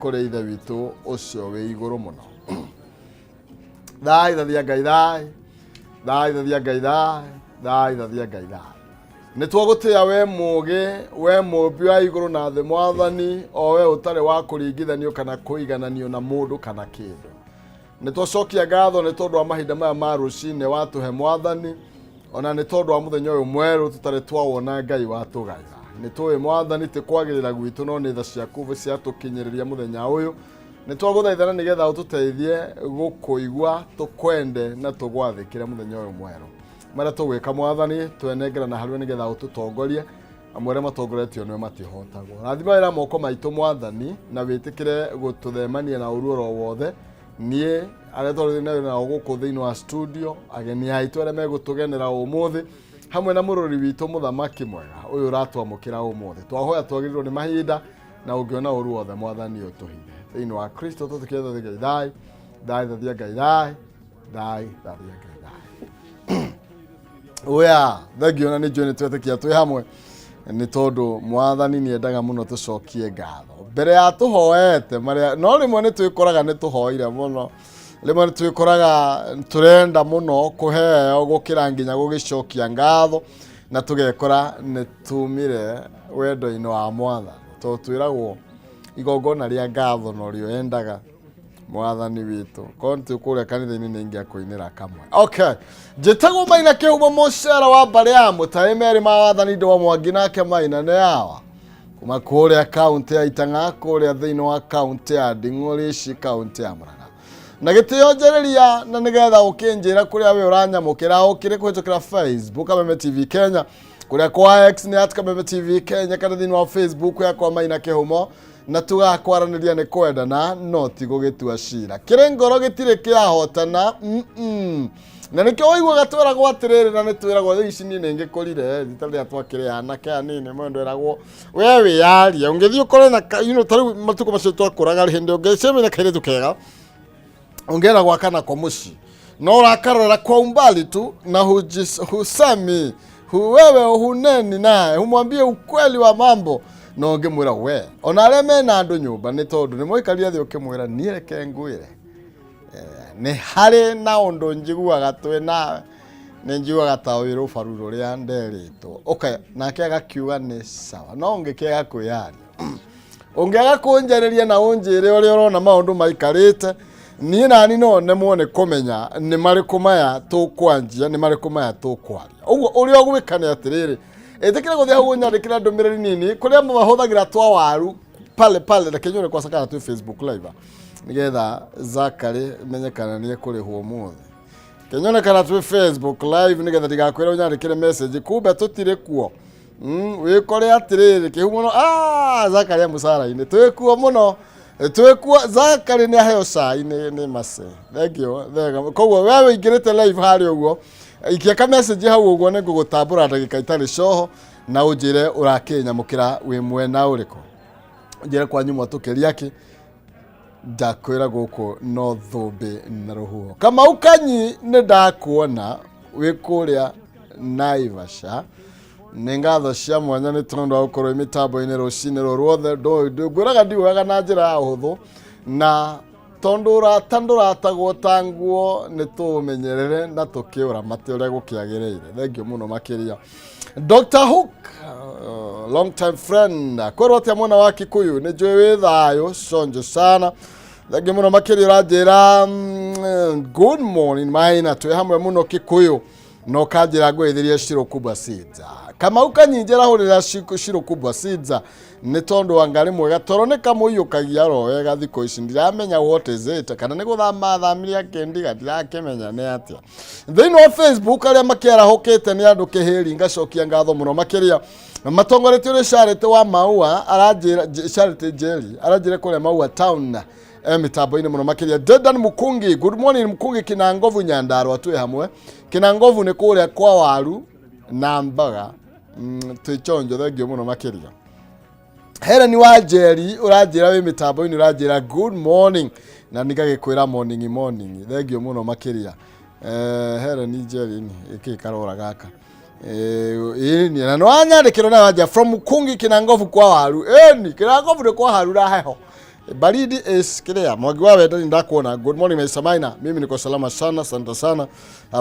kore ithe witu ucio wi iguru muno thai thathia ngai thai thai thathia ngai thai thai thathia ngai thai ni twagutia we mugi we mumbi wa iguru na thi mwathani o we utare wa kuringithanio kana kuigananio na mundu kana kindu ni twacokia ngatho ni tondu wa mahinda maya ma rucine watuhe mwathani ona ni tondu wa muthenya uyu mweru tutare twawona ngai watugaira ni tuwe mwathani ti kwagirira gwitu no ni tha ciaku cia tukinyiriria muthenya uyu ni twaguthaithana ni getha ututeithie gukuigwa tukwende na tugwathikire muthenya uyu mweru mara tugwika mwathani twenengera na harwe ni getha ututongorie amwere matongoretio niwe matihotagwo rathima ira moko maitu mwathani na witikire gututhemania na uruoro wothe nie aretorithie na guku thiini wa studio ageni aitu aria megutugenera umuthi hamwe na murori witu muthamaki mwega uyu uratwamukira umuthi twahoya twagirirwo ni mahinda na ungiona uru wothe mwathani utuhithe thiini wa Kristo tutiketha thigai thai thai thathia ngai thai thai thathia ngai thai oya thagio na ni njui ni twetikia twi hamwe ni tondu mwathani ni endaga muno tucokie ngatho mbere ya tuhoete maria no rimwe ni twikoraga ni tuhoire muno rimwe ni twikoraga turenda muno kuheo gukira nginya gugicokia ngatho na tugekora ni tumire wendo-ini wa mwathani to twiragwo igongona ria ngatho no rio endaga mwathani witu konti kuria kanitha-ini ni ingia kuinira kamwe okay jitagwo Maina Kihumo mucera wa mbari ya mutaimeri mawathani ndo wa Mwangi nake Maina ne yawa kuma kuria kaunti ya Itang'a kuria thiini wa kaunti ya Nding'uri ci kaunti ya Murang'a na gitiyonjereria na nigetha ukinjira kuria we uranyamukira ukire kuhitukira Facebook Kameme TV Kenya kuria kwa X ni @Kameme TV Kenya kana thiini wa Facebook yakwa Maina Kihumo na tugakwaraniria ni kwendana no ti gugitua cira kire ngoro gitire kiahotana na nikio waigua gatwera gwatiriri na nitwiragwo ici ni ningikorire thitari atwakire anake anini mwendo eragwo wewe yaria ungithio kore na tari matuko macio twakuraga hindi ungecemenya kaire tukega ungera gwakana kwa muci no urakarora kwa umbali tu na husemi wewe huneni naye humwambie ukweli wa mambo no ngimwira we ona aria mena andu nyumba ni tondu ni mwikaria thi ukimwira nie reke ngwire ni hari na undu njiguaga twi nawe ni njiguaga ta wiru faruru ria nderitwo okay nake agakiuga ni sawa no ngikega kwiyaria ungiaga kunjariria na unjire uria urona maundu maikarite nie nani no ne muone kumenya ni mariku maya tukwanjia ni mariku maya tukwaria uguo uria ugwikane atiriri etekira guthia huo nyandikira ndumiriri nini kuria mubahuthagira twa waru pale na kenyore kwa sakara tu Facebook live nigetha Zakari menyekana ni kurihwo muthi kenyone kana tu Facebook live nigetha ndigakwira unyandikire message kumbe tutire kuo wikore atiriri Kihumo Zakari musara-ini twikuo muno twikuo Zakari ni aheo cai ni mase thengio thega koguo wewe ingirite live hari uguo ikiaka message hau uguo ni ngugutambura ndagika itari coho na unjire urakinyamukira wi mwena uriko njire kwa nyumwa tukiria ki ndakwira guku no thumbi na ruhuo kama ukanyi ni ndakuona wi kuria Naivasha ni ngatho cia mwanya ni tondu wa gukorwo imitambo-ini rucine ruothe ngwiraga ndiugaga na njira ya uhuthu na tondu uratagwo tanguo ni tumenyerere na tukiura mate uria gukiagirire thengio muno makiria Dr. Hook long time friend kwero atia mwana wa Kikuyu ni njui wi thayo conjo sana thengio muno makiria uranjira good morning Maina twi hamwe muno Kikuyu no kanjira ngwithirie Shiro Kubwa Seeds kama ukanyinjira hurira Shiro Kubwa Seeds ni tondu wa ngari mwega toro ni kamuyukagia ro wega thiko ici ndiramenya what is it kana ni guthama thamiria kendi gatirakemenya ni atia thiini wa Facebook aria makiara hokete ni andu kihiri ngacokia ngatho muno makiria matongoretio ni Charity wa Maua aranjira Charity Jerry aranjira kule Maua town mitambo-ini muno makiria Dedan Mukungi good morning Mukungi Kinangovu Nyandarua twi hamwe Kinangovu ni kuria kwa waru na mbaga twichonjo thengio muno makiria Helen wa Jerry uranjira wi mitambo-ini uranjira good morning na nigagikwira morning thengio muno makiria Helen Jerry iki karora gaka ini na no anyandikiro na waja from Mukungi Kinangovu kwa waru ni Kinangovu ni kwa haru ra heho Baridi is clear. Mwagi wawe ndani ndakuona. Good morning Mr. Maina. Mimi niko salama sana, asante sana.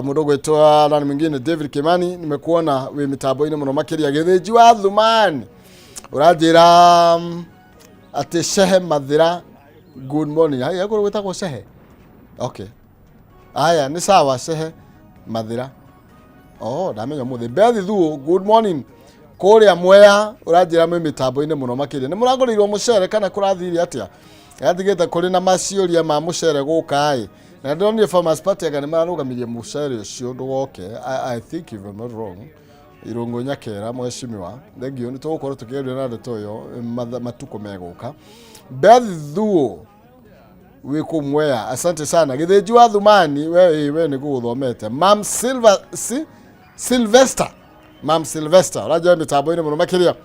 Mudogo etoa nani mwingine David Kimani, nimekuona we mitabo ine muno makiria getheji wa thumani. Urajira ate Shehe Mathira. Good morning. Haya yako wetako Shehe. Okay. Haya ni sawa Shehe Mathira. Oh, ndamenya muthe. Bethi Thuo, good morning. Kore Mwea urajira me mitabo ine muno makiria. Ni muragorirwo mucere kana kurathiri atia? Yathigeta kuri na maciuria ma mucere gukai. Na ndonire Farmers Party agane mararugamirie mucere ucio ndugoke. I think if I'm not wrong. Irungu Nyakera mweshimiwa. Thengio ni tugukorwo tukigeria na ndeto yo matuko meguka. Bethi Thuo wiku Mwea, asante sana. Githeji wa thumani we ni guthomete. Mam Sylvester. Mam Sylvester raja mitabo ine muno makiria.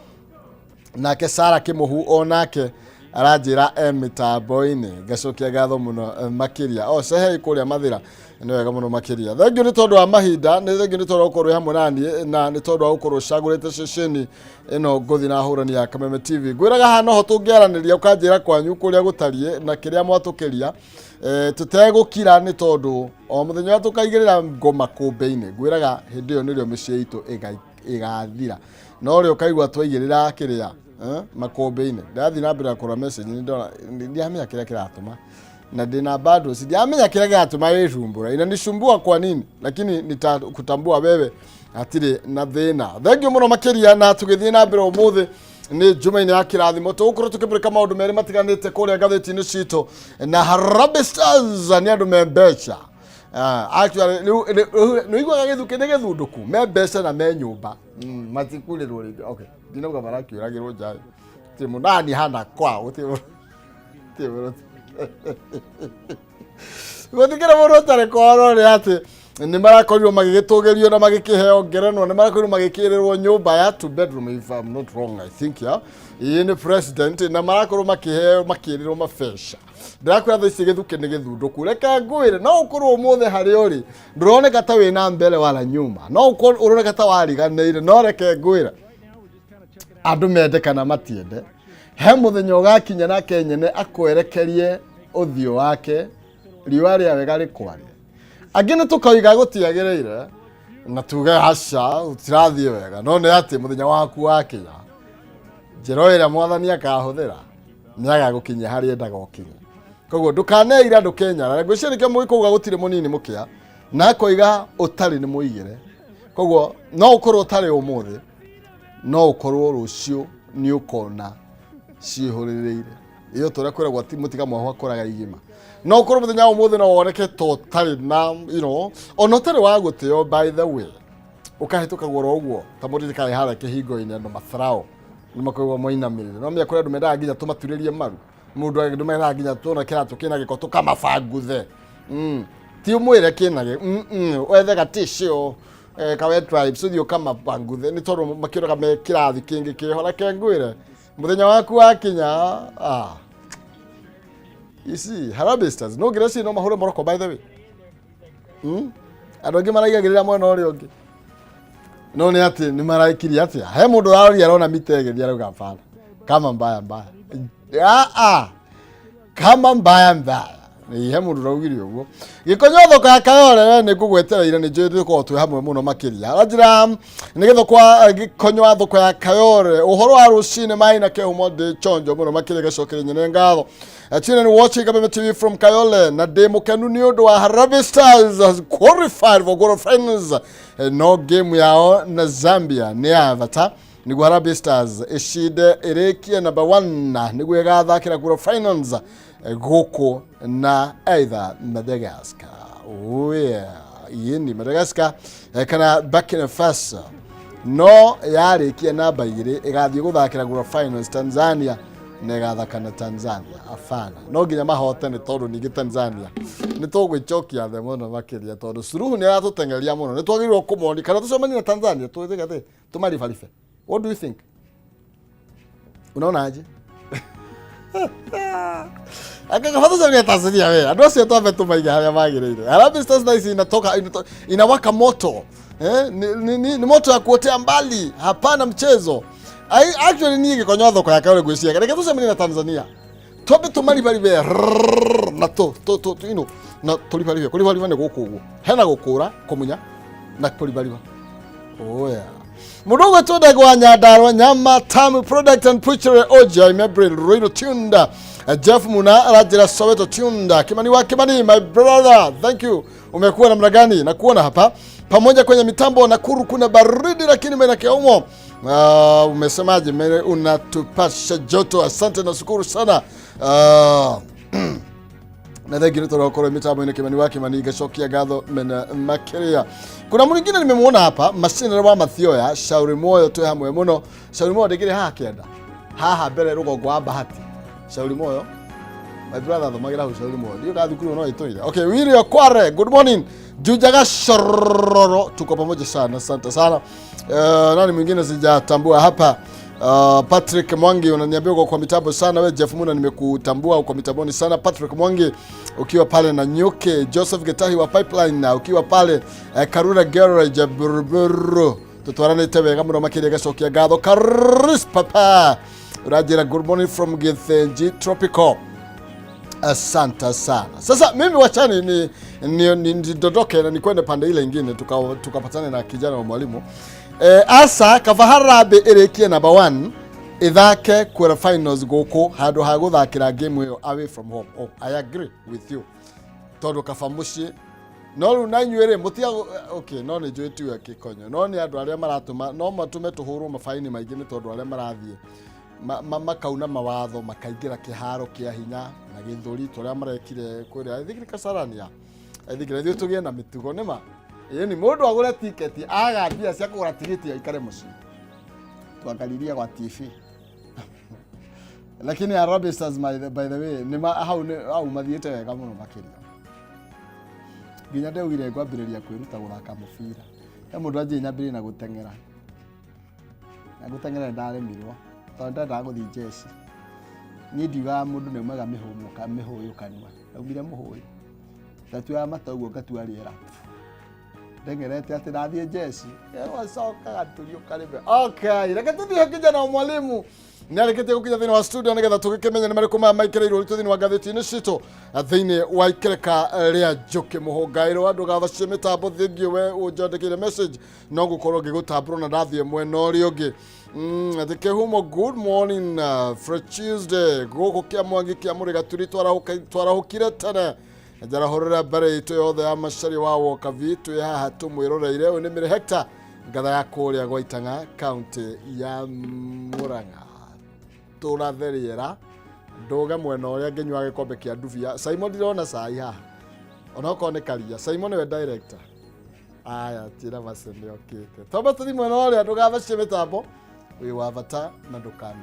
Nake Sara Kimuhu onake arajira mitabo ine gacokia gatho muno makiria. O Shehe ikuria Mathira ni wega muno makiria. Thengio ni tondu wa mahinda, ni thengio ni tondu wa ukorwo hamwe nani na ni tondu wa ukorwo cagurite ceceni ino nguthi na hurani ya Kameme TV. Gwiraga hano ho tungiaraniria ukanjira kwanyu kuria gutarie na kiria mwatukiria tutegukira ni tondu o muthenya tukaigirira ngoma kumbe-ine. Gwiraga hindi yo nirio micii itu igathira no rio kaigwa twaigirira kiria makombe-ine. Ndathi na mbere akora message ni ndona ndiamenya kiria kiratuma na ndina bado sidiamenya kiria kiratuma wecumbura ina nisumbua kwa nini, lakini nitakutambua wewe atire na thina. Thengio muno makiria na tugithie na mbere umuthi ni Jumaine ya kirathimo tugukorwo tukibirika maundu meri matiganite kuria gatheti-ini cito na Harambee Stars ni andu me mbeca. Actually no igwa githuke ne githunduku me mbeca na me nyumba matikulirwo ringi. Okay ndinauga marakiuragirwo njai ti munani hana kwa utiro gotikira muno tare koro ri ati ni marakorirwo magigitugerio na magikiheo ngerenwa ni marakorirwo magikirirwo nyumba ya 2 bedroom if I'm not wrong I think ni president na marakorirwo makiheo makirirwo mafesha. Ndirakwira thaici githuke ni githunduku reka ngwire no ukorwo umuthe hari uri nduroneka ta wina mbele wala nyuma no ukorwo uroneka ta wariganire no reke ngwire andu mendekana matiende he muthenya ugakinya na kenyene akwerekerie uthio wake riwa ria wega rikwarie agine tukaiga gutiagireire na tuge hasha utirathie wega no ne ati muthenya waku wakinya njiro ira mwathani akahuthira ni agagukinya hari endaga ukinye. Koguo ndukaneira ndukenya ngwicirike mwikuga gutire munini mukia na koiga utari ni muigire. Koguo no ukorwo utari umuthi no ukorwo rucio ni ukona ciihurireire iyo turakwiragwo ati mutiga mwaho akoraga igima no ukorwo muthenya umuthi no woneke totari na ono tari wa gutio by the way ukahituka goro uguo ta muthiri kai hara kihingo-ini ndo mathrao ni makoiwa moinamirire no mia kure ndu mendaga nginya tumaturirie maru mundu ndu mendaga nginya tuna kiratu kina giko tukamabanguthe ti umwire kinage wethe gatisho kawe tribe sudio kama banguthe ni tondu makiraga me kirathi kingi kihora kengwire muthenya waku wakinya you see Harambee Stars no girasi no mahure Morocco by the way andu angi maraigagirira mwena uri ungi no ni ati ni maraikiria ati he mundu arori arona mitegethia rauga fana kama mbaya kama mbaya ni he mundu raugiri uguo gikonyo thoko ya Kayole ni kugwetereire ni njiri ko twi hamwe muno makiria rajira ni githokwa gikonyo thoko ya Kayole uhoro wa rucine Maina Kehumo de chonjo muno makiria gacokere nyene ngatho chine ni watching Kameme TV from Kayole na demo kanu ni undu wa Harambee Stars has qualified for quarter finals no game yao na Zambia ni avata ni Harambee Stars ishide irekia number 1 ni gwegathakira quarter finals goko na either Madagascar. Oh yeah, yindi Madagascar kana Burkina Faso no yari kia namba igiri igathie guthakira gura finals Tanzania na igathaka na Tanzania afana no nginya mahotane tondu ningi Tanzania ni tugwicokia the muno makiria tondu Suluhu ni aratutengeria muno ni twagirwo kumoni kana tucemania na Tanzania twithiga the tumarifarife. What do you think? Unaona aje? Akakafadha za Tanzania wewe. Ndio sio tu ametumaiga haya magire. Harambee Stars nice inawaka moto. Ni moto ya kuotea mbali. Hapana mchezo. Actually ni gikonyo thoko ya Kayole gwiciaga. Reke tucemanie na Tanzania. Tobe tumaribaribe na to ino na tulibaribe kulibariba ne gokugu hena gukura kumunya na kulibariba oya mudogo toda gwa Nyandarua nyama tamu product and butchery oja imebril Ruiru Tunda Jeff Muna Rajira Soweto Tunda Kimani wa Kimani my brother thank you umekuwa namna gani na kuona hapa pamoja kwenye mitambo Nakuru kuna baridi lakini menake umo umesemaje unatupasha joto asante na shukuru sana na thengio toro koro mitambo ine Kimani wa Kimani Gacokia gatho mena makiria kuna mwingine nimemuona hapa Macina wa Mathioya Shauri Moyo twe hamwe muno Shauri Moyo ndegire haha kenda haha mbere rugongo wa Bahati Shauri Moyo my brother thomagira hu Shauri Moyo ndio gathukuru no itoire okay Wirio Kware good morning Jujaga Shororo tuko pamoja sana asante sana nani mwingine sijatambua hapa Patrick Mwangi unaniambia uko kwa mitambo sana wewe Jeff Muna nimekutambua uko mitamboni sana Patrick Mwangi ukiwa pale na Nyuke Joseph Getahi wa Pipeline na ukiwa pale Karura Garage Buruburu tutwarane tebe kama makire Gacokia gatho Karis papa Rajira good morning from Githenji Tropical asante sana sasa mimi wachani ni dodoke na nikwende pande ile nyingine tukapatana na kijana wa mwalimu asa Kavaharabe erekie number 1 ithake quarter finals goko hado haguthakira game yo away from home I agree with you todo kafamushi no runanyuere mutia okay no ni joetu ya kikonyo no ni andu aria maratuma no matume tuhuru mafaini maingi ni todo aria marathie makauna mawatho makaingira kiharo kia hinya na githuri toria marekire kuria thigiri Kasarania thigiri thio tugie na mitugo nima ni mundu agure tiketi agambia cia kugura tiketi ya ikare muci twangaliria kwa TV lakini Harambee Stars by the way nima hau mathiete wega muno makiria nginya ndeugire ngwambiriria kwiruta guthaka mubira he mundu anjie nyambire na gutengera ndaremirwo tonda ndaguthi jeshi ni ndiga mundu ne umaga mihuyu kanwa augire muhuyu tatuya mataguo ngatua riera ndengerete ati ndathie jeshi wacoka gaturio karibe okay reke tuthie kijana wa mwalimu narekete gukija thini wa studio nigetha tugikimenya ni mariko maikereirwo ritu thini wa gatheti-ini cito thini wa ikereka ria Njuki Muhungairo andu gavacie mitambo thingio we unjandikire message no ngukorwo ngigutambura na ndathie mwena uria ungi the Kehumo good morning for Tuesday goko kia Mwangi kia Muriga turi twarahukire tene njara horera bare ito yothe ya macari wawo kavitu ya haha tumwiroreire we ni mire hector ngatha ya kuria gwa Itanga county ya Murang'a turatheriera nduga mwena uria nginywa gikombe kia nduvia Simon dirona sai haha ona ukone karia Simon we director aya tira masende okite toba tuthi mwena uria ndugavacie mitambo we wavata na ndukane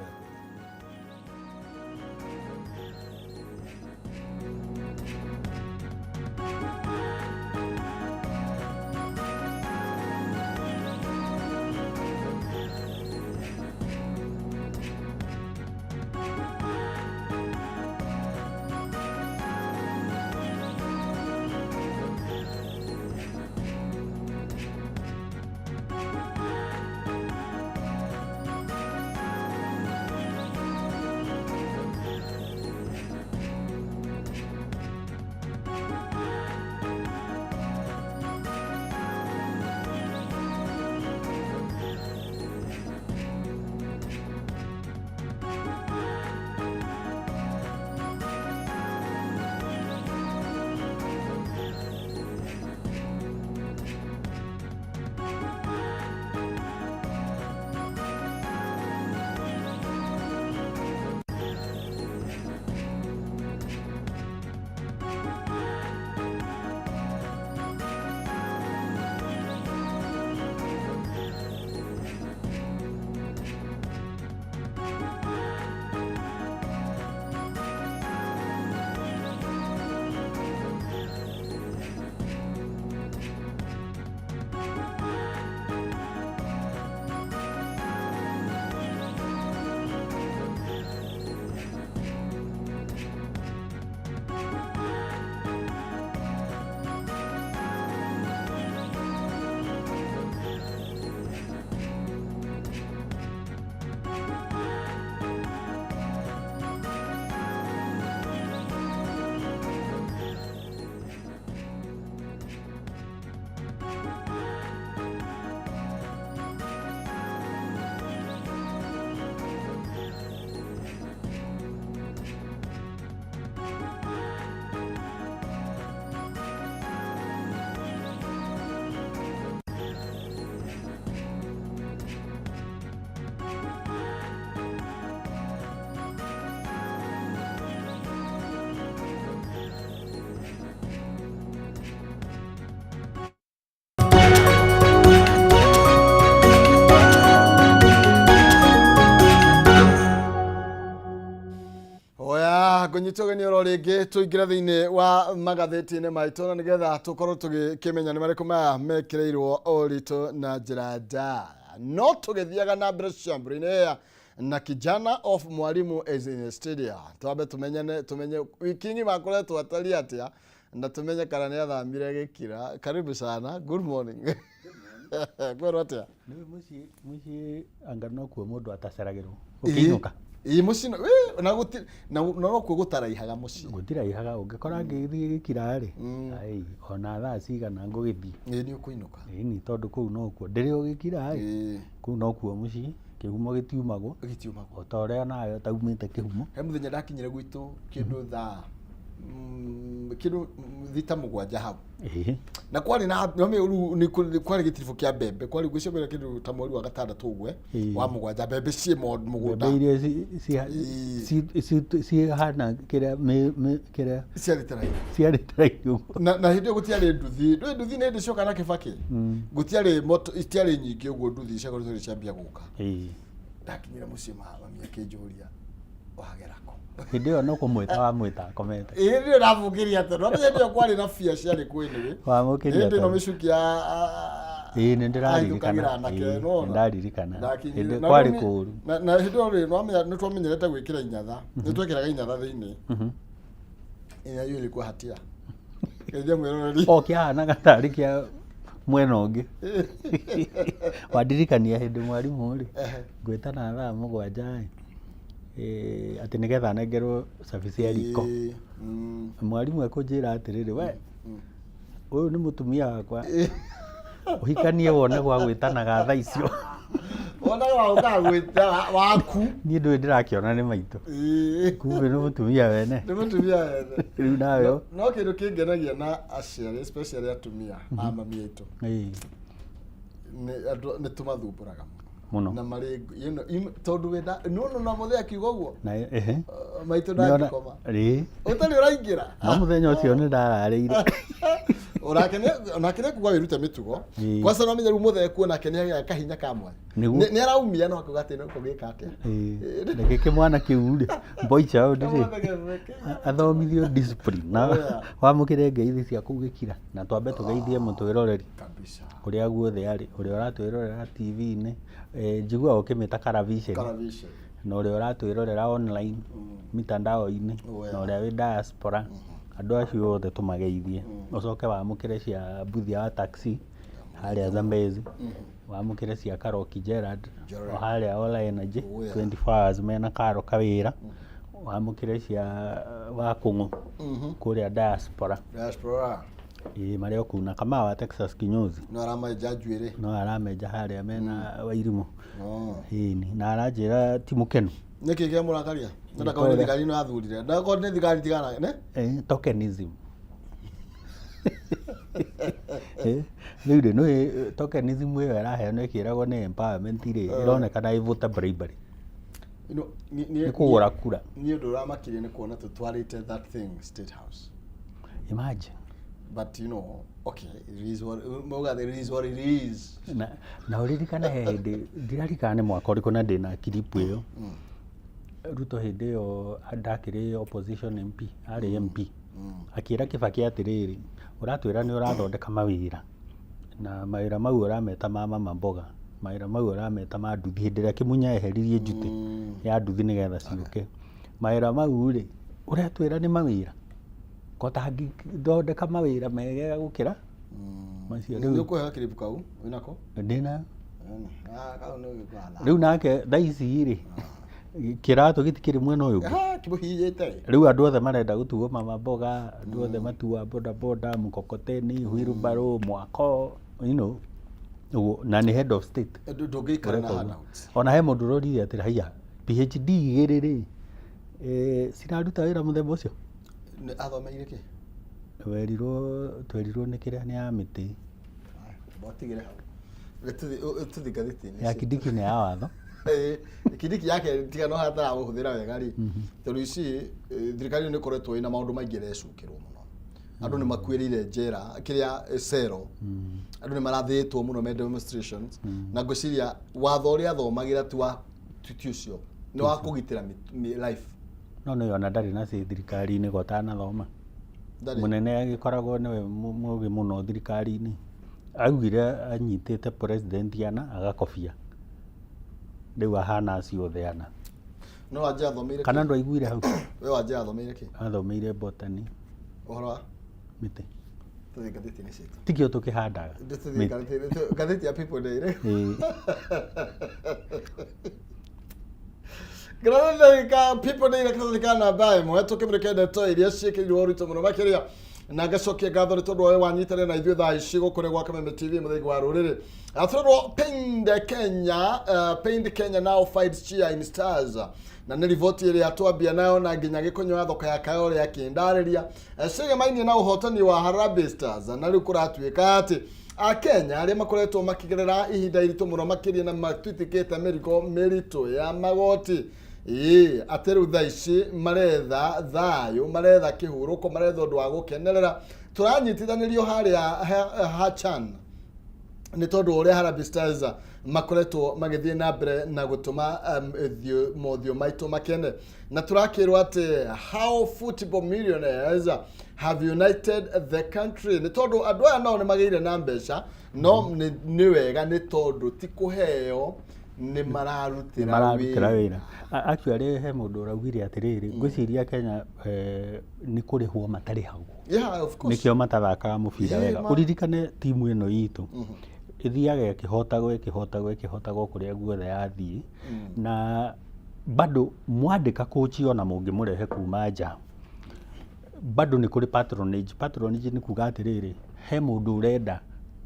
nĩ tũgeni oro rĩngĩ tũingĩra thĩinĩ wa magathĩti-inĩ maitũ na nĩgetha tũkorwo tũgĩkĩmenya nĩ marĩkũ maya mekĩrĩirwo ũritũ na njĩra nda. No tũgĩthiaga na mbere ciambũra-inĩ ĩya na kijana of Mwalimu is in the studio. Twambe tumenye wiki ng'ima akoretwo atari atĩa na tumenye kana nĩ athamire gĩkira. Karibu sana. Good morning. Kwero atĩa? Muciĩ anga no kuo mũndũ ataceragĩrwo ũkĩinũka. Muciĩ no kuo gũtaraihaga muciĩ. Gũtiraihaga ũngĩkora ngĩthiĩ gĩkira rĩ. Ai ona thaa cigana ngũgĩthiĩ. Nĩ ũkũinũka. Nĩ tondũ kũu no kuo ndĩrĩ o gĩkira rĩ. Kũu no kuo muciĩ kĩhumo gĩtiumagwo. O ta ũrĩa nawe taumĩte kĩhumo. He mũthenya ndakinyire gwitũ kĩndũ thaa kĩndũ thita mũgwanja hau. Na kwari na kwari gĩtiribũ kĩa mbembe kwari gwĩcokera kĩndũ ta mweri wa gatandatũ ũgwe wa mũgwanja mbembe ciĩ mũgũnda. Mbembe iria cihana kĩrĩa ciarĩtaraigũ. Na hĩndĩ ĩyo gũtiarĩ nduthi. Nduthi nĩ hĩndĩ cioka na Kĩbakĩ. Gũtiarĩ nyingĩ ũguo nduthi ciakoretwo ciambia gũka. Ndakinyire mũciĩ mami akĩnjũria wagera kũ. Hĩndĩ ĩyo no kũmwĩta wa mwĩta akomete. Hĩndĩ ĩyo ndamũkĩria tondũ hĩndĩ ĩyo kwarĩ na bia ciarĩ kwĩnĩ. Wamũkĩria hĩndĩ ĩno mĩcuki ya nĩ ndĩraririkana. Hĩndĩ kwarĩ kũũru. Na hĩndĩ ĩyo nĩ twamenyerete gwĩkĩra inyatha. Nĩ twekĩraga inyatha thĩinĩ. Ĩnya hiyo ilikuwa hatia. Kĩrĩa mwĩroreri. O kĩahanaga tarĩ kĩa mwena ũngĩ. Wandirikania hĩndĩ Mwalimu rĩ. Ngwĩtana thaa mũgwanja atĩ nĩgetha nengerwo cabi ya riko. Mwalimu ekũnjĩra atĩrĩrĩ we ũyũ nĩ mũtumia wakwa ũhikanie wone gwa gwĩtanaga thaa icio. Wonaga waũkaga gwĩta waku. Niĩ ndũĩ ndĩrakĩona nĩ maitũ. Kumbe nĩ mũtumia wene. Nĩ mũtumia wene. Rĩu nawe no kĩndũ kĩngenagia na aciari especially atumia a mami aitũ. Nĩ tũmathumbũraga mũno. Na marĩ tondũ wenda no na mũthenya akiuga ũguo. Maitũ ndangĩkoma. Ũtarĩ ũraingĩra. No mũthenya ũcio nĩ ndararĩire. Onake kuga wĩrute mĩtugo. Kwanza no menyeru mũthenya kuona kenia kahinya kamwe. Nĩ araumia no akuga atĩ no kũgĩka atĩa. Ndĩgĩke mwana kĩu rĩ. Boy child rĩ. Athomithio discipline. Na wamũkĩre ngeithi cia kũgĩkira na twambe tũgeithie mũtwĩroreri. Kabisa. Kũrĩa guothe arĩ ũrĩa ũratwĩrorera TV-inĩ. Njigua ũkĩmĩta Karavision. Na ũrĩa ũratwĩrorera online mitandao-inĩ na ũrĩa wĩ diaspora. Andũ acio othe tũmageithie. Ũcoke wamũkĩre cia Mbuthia wa taxi harĩa Zambezi. Wamũkĩre cia Karoki Gerard o harĩa All Energy 24 hours mena karo kawĩra. Wamũkĩre cia Wakũng'ũ kũrĩa diaspora. Marĩ o kũu na Kamau wa Texas kinyozi. No aramenja njuĩrĩ. No aramenja harĩa mena Wairimũ. Na aranjĩra ti mũkenu. Nĩkĩ kĩa mũrakaria? Ndakona thigari no athurire. Ndakona thigari tigana, ne? Tokenism. Rĩu nĩ tokenism ĩyo ĩraheanwo ĩkĩragwo nĩ empowerment rĩ ĩronekana ĩvote bribery. Nĩ kũgũra kura. Niĩ ũndũ ũramakirie nĩ kuona tũtwarĩte that thing State House. Imagine. But you know, okay, it is what it is. Na ũririkana hĩndĩ ndirarikana nĩ mwaka ũrĩkũ na ndĩna kiripu ĩyo. Ruto hĩndĩ ĩyo ndakĩrĩ opposition MP, arĩ MP. Akĩra Kĩbakĩ atĩrĩrĩ, ũratwĩra nĩ ũrathondeka mawĩra. Na mawĩra mau ũrameta ma mama mboga. Mawĩra mau ũrameta ma nduthi hĩndĩ ĩrĩa Kĩmunya eheririe njutĩ ya nduthi nĩgetha ciũke. Mawĩra mau rĩ, ũratwĩra nĩ mawĩra. Kotangĩthondeka mawĩra mega gũkĩra macio. Rĩu ũkũhega kĩrĩbu kau wĩnako? Ndĩna. Rĩu nake thaa ici rĩ kĩratũ gĩtikĩrĩ mwena ũyũ. Kĩmũhiyĩte. Rĩu andũ othe marenda gũtuo mama mboga, andũ othe matua boda boda, mkokoteni, wheelbarrow, mwako, you know. Na nĩ head of state. Ndũngĩikara na handouts. Ona he mũndũ ũroririe atĩ haiya PhD igĩrĩ rĩ ciraruta wĩra mũthemba ũcio. Athomeire kĩ? Twerirwo nĩ kĩrĩa nĩ ya mĩtĩ. Botigire hau. Gĩtuthi gathĩti-inĩ. Ya Kindiki nĩ ya watho. Kindiki yake tiga no hatara gũhũthĩra wega rĩ. Tondũ ici thirikari nĩ ĩkoretwo ĩna maũndũ maingĩ recukĩrwo mũno. Andũ nĩ makuĩrĩire njera kĩrĩa cero. Andũ nĩ marathĩtwo mũno me demonstrations. Na ngwĩciria watho ũrĩa athomagĩra ti ũcio. Nĩ wa kũgitĩra life. no nĩ ona ndarĩ na thirikari-inĩ gotanathoma. Mũnene agĩkoragwo nĩwe mũgĩ mũno thirikari-inĩ, augire anyitĩte president ana agakobia, rĩu ahana acio othe ana. No anje athomeire kana ndo aiguire hau wewe anje athomeire ki? Athomeire botany. Ũhoro wa mĩtĩ tuthi gatheti nĩ citu tikio tũkĩhandaga gatheti ya People Day Gracias ka People Day ka na bae mo tukimureke ndeto iria ciĩkĩrirwo ũritũ mũno makĩria na ngacokia ngatho nĩ tondũ wewe wanyitane na ithuĩ thaa ici gũkũ nĩ gwa Kameme TV mũthenya wa rũrĩrĩ. Atũrwo Pained Kenya now fights Chia in Stars na nĩ riboti ĩrĩa atwambia nayo na nginya gĩkonyo thoko ya kayo ya kĩndarĩria Segemainie na ũhotani wa Harambee Stars na rĩu kũratuĩka atĩ Akenya arĩa makoretwo makĩgerera ihinda iritũ mũno makĩria na matwĩtĩkĩte mĩritũ ya magoti atĩ rĩu thaa ici maretha thayũ, maretha kĩhurũko, maretha ũndũ wa gũkenerera. Tũranyitithanĩrio harĩa Hachan nĩ tondũ ũrĩa Harambee Stars makoretwo magĩthiĩ na mbere na gũtũma mothio maitũ makene, na tũrakĩrwo atĩ how football millionaires have united the country. Nĩ tondũ andũ aya nao nĩ magĩire na mbeca, no nĩ wega nĩ tondũ ti kũheo, nĩ mararutĩra wĩra. Actually he mũndũ ũraugire atĩrĩrĩ, ngwĩciria Kenya nĩ kũrĩhwo matarĩhagwo. Yeah, of course. Nĩkĩo matathakaga mũbira wega. Ũririkane timu ĩno itũ ithiaga ĩkĩhotagwo kũrĩa guothe yathiĩ, na bado mwandĩka coach ona mũngĩmũrehe kuma nja, bado nĩ kũrĩ patronage. Patronage nĩ kuga atĩrĩrĩ, he mũndũ ũrenda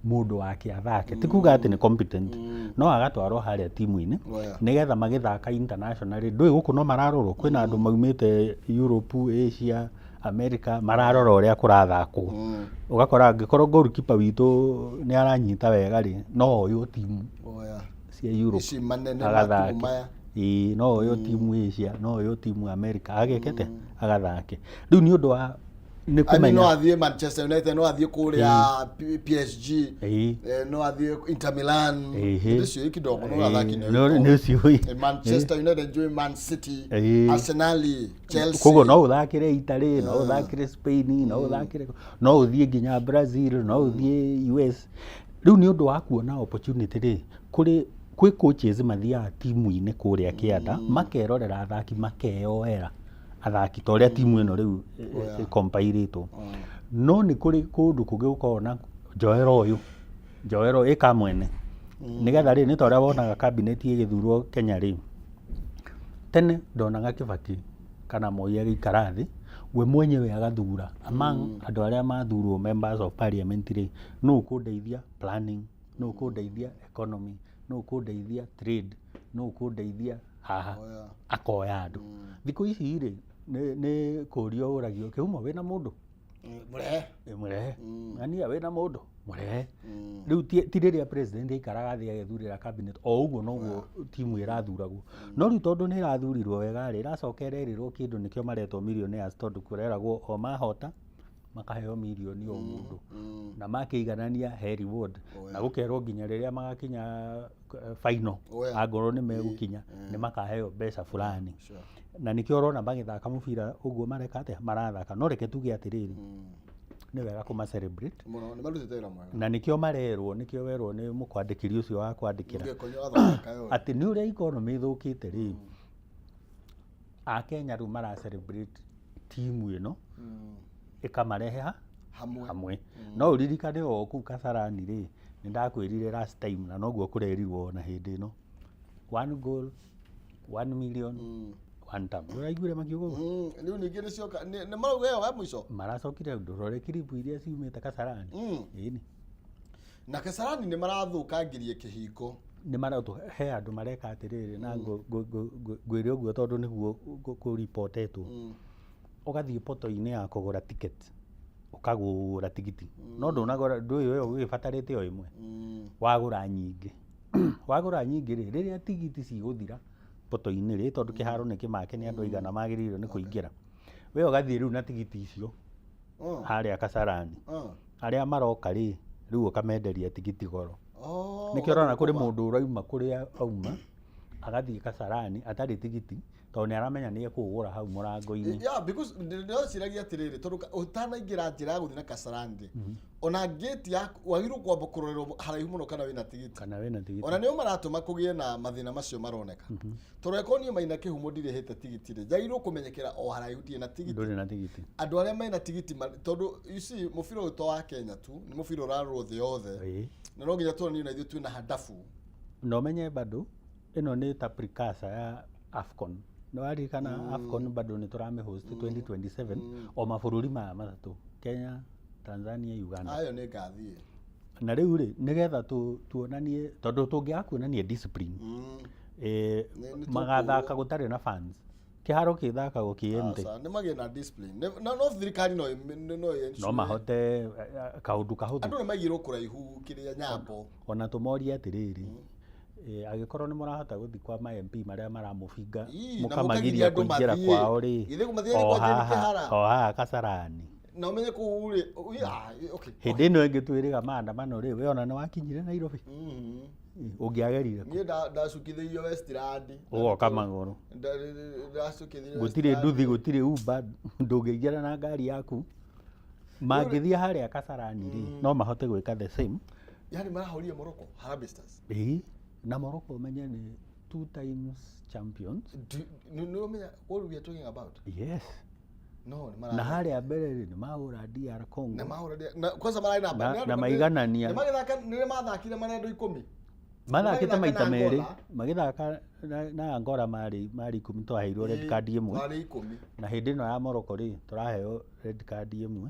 mũndũ wake athake, ti kuga atĩ nĩ competent, no agatwarwo harĩa timu-inĩ nĩgetha magĩthaka internationally. Ndũĩ gũkũ no mararorwo, kwĩna andũ maumĩte Europe, Asia, America mararora ũrĩa kũrathakwo. Ũgakora angĩkorwo goalkeeper witũ nĩ aranyita wega rĩ, no oywo timu cia Europe agathake, no oywo timu Asia, no oywo timu America agekete agathake. Rĩu nĩ ũndũ wa nĩ kũmenya no athiĩ Manchester United, no athiĩ kũrĩa PSG, no athiĩ Inter Milan, ndio kidogo no athaki nĩ Manchester United, join Man City, Arsenal, Chelsea. Kogo no uthakire Italy, no uthakire Spain, no uthakire, no uthiĩ nginya Brazil, no uthiĩ US. Rĩu nĩ ũndũ wa kuona opportunity rĩ, kwĩ coaches mathiaga timu-inĩ kũrĩa kĩanda makerorera athaki, makeyoera athaki ta ũrĩa timu ĩno rĩu ĩkompairĩtwo. No nĩ kũrĩ kũndũ kũngĩ gũkorwo na njoero ĩka mwene, nĩgetha rĩ nĩ ta ũrĩa wonaga cabinet ĩgĩthurwo Kenya rĩ, tene ndonaga Kibaki kana Moi agĩikara thĩ, we mwenyewe agathura among andũ arĩa mathurwo members of parliament rĩ, no ũkũndeithia planning, no ũkũndeithia economy, no ũkũndeithia trade, no ũkũndeithia haha, akoya andũ. Thikũ ici rĩ nĩ kũrio ũragio kĩhumo wĩna mũndũ mũrehe, ania wĩna mũndũ mũrehe. Rĩu ti rĩrĩa president aikaraga thĩ agethurĩra cabinet o ũguo noguo timu ĩrathuragwo. No rĩu tondũ nĩ ĩrathurirwo wega rĩ, ĩracoka ĩrerirwo kĩndũ nĩkĩo maretwo millionaires, tondũ kũreragwo o mahota makaheo mirioni o mũndũ, na makĩiganania he reward, na gũkerwo nginya rĩrĩa magakinya final angorwo nĩ megũkinya nĩ makaheo mbeca fulani. Na nĩkĩo ũrona magĩthaka mũbira ũguo mareka atĩa marathaka. No reke tuge atĩrĩrĩ, nĩ wega kũma celebrate, na nĩkĩo marerwo, nĩkĩo werwo nĩ mũkwandĩkĩri ũcio wa kwandĩkĩra atĩ nĩ ũrĩa economy ĩthũkĩte rĩ, Akenya rĩu mara celebrate timu ĩno ĩkamarehe hamwe. No ũririkane o kũu Kasarani rĩ, nĩ ndakwĩrire last time na noguo kũrerirwo na hĩndĩ ĩno, 1 goal 1 million 1 time. Ũraiguire makiuga ũguo? Rĩu ningĩ nĩ cioka nĩ marauga ĩyo ya mũico maracokire ndũrore kiribu iria ciumĩte Kasarani. Ĩni na Kasarani nĩ marathũkangirie kĩhingo, nĩ maratũ he andũ mareka atĩrĩrĩ, na ngwĩre ũguo tondũ nĩguo kũripotetwo. Ũgathiĩ poto-inĩ ya kũgũra ticket, ũkagũra tigiti, no ndũnagũra, ndũĩ wewe ũgĩbatarĩte o ĩmwe, wagũra nyingĩ wagũra nyingĩ rĩ, rĩrĩa tigiti cigũthira poto-inĩ rĩ, tondũ kĩharo nĩ kĩmake nĩ andũ aigana magĩrĩirwo nĩ kũingĩra, we ũgathiĩ rĩu na tigiti icio harĩa Kasarani, arĩa maroka rĩ, rĩu ũkamenderia tigiti goro. Nĩkĩo ũrona kũrĩ mũndũ ũrauma kũrĩa auma agathiĩ Kasarani atarĩ tigiti, tondũ nĩ aramenya nĩ ekũgũra hau mũrango-inĩ. Yeah, because ndio ciragia atiriri tondu utanaingira njira ya guthii na Kasarani ona gate yaku wagirwo kwamba kurorerwo haraihu muno kana wina tigiti ona nio maratuma kugie na mathina macio maroneka tondu ekonio maina kihumo ndire hete tigiti ri njagirwo kumenyekera o haraihu tie na tigiti nduri na tigiti andu aria maina tigiti tondu you see mubira uyu to wa Kenya tu ni mubira urarwo thi yothe na no nginya tuonio na ithuĩ twina hadafu no menye bado ino ni ta precursor ya AFCON no arikana AFCON bado ni turame host 2027 o mabũrũri maya matatũ Kenya, Tanzania, Uganda. Ayo nĩ ngathie na rĩu rĩ nigetha tuonanie tondũ tũngĩakuonania discipline magathaka gũtarĩ na fans kĩharo kĩthakagwo kĩ-empty nĩ magĩe na discipline no thirikari no mahote kaũndũ kahũthũ andũ nĩ maigirwo kũraihu kĩrĩa Nyambo ona tũmorie atĩrĩrĩ agĩkorwo nĩ mũrahota gũthi kwa ma MP marĩa maramũbinga mũkamagiria kũingĩra kwao rĩ o haha Kasarani na umenye kũu rĩ okay hĩndĩ ĩno ĩngĩ twĩrĩga maandamano rĩ we ona nĩ wakinyire Nairobi ũngĩagerire niĩ ndacukithĩirio Westland ũgoka magũrũ ndacukithĩirio gũtirĩ nduthi gũtirĩ Uber ndũngĩingĩra na ngari yaku mangĩthiĩ harĩa Kasarani rĩ no mahote gwĩka the same yani marahũria Morocco Harambee Stars na Morocco umenye nĩ 2 times champions no umenya what we are talking about yes no na harĩa mbere nĩ mahũra DR Congo na mahũra na kwanza marĩ na maiganania nĩ mathakire manendo 10 mathakĩte maita merĩ magĩthaka na Angola marĩ 10 twaheirwo red card ĩmwe na hĩndĩ ĩno ya Morocco rĩ tũraheo red card ĩmwe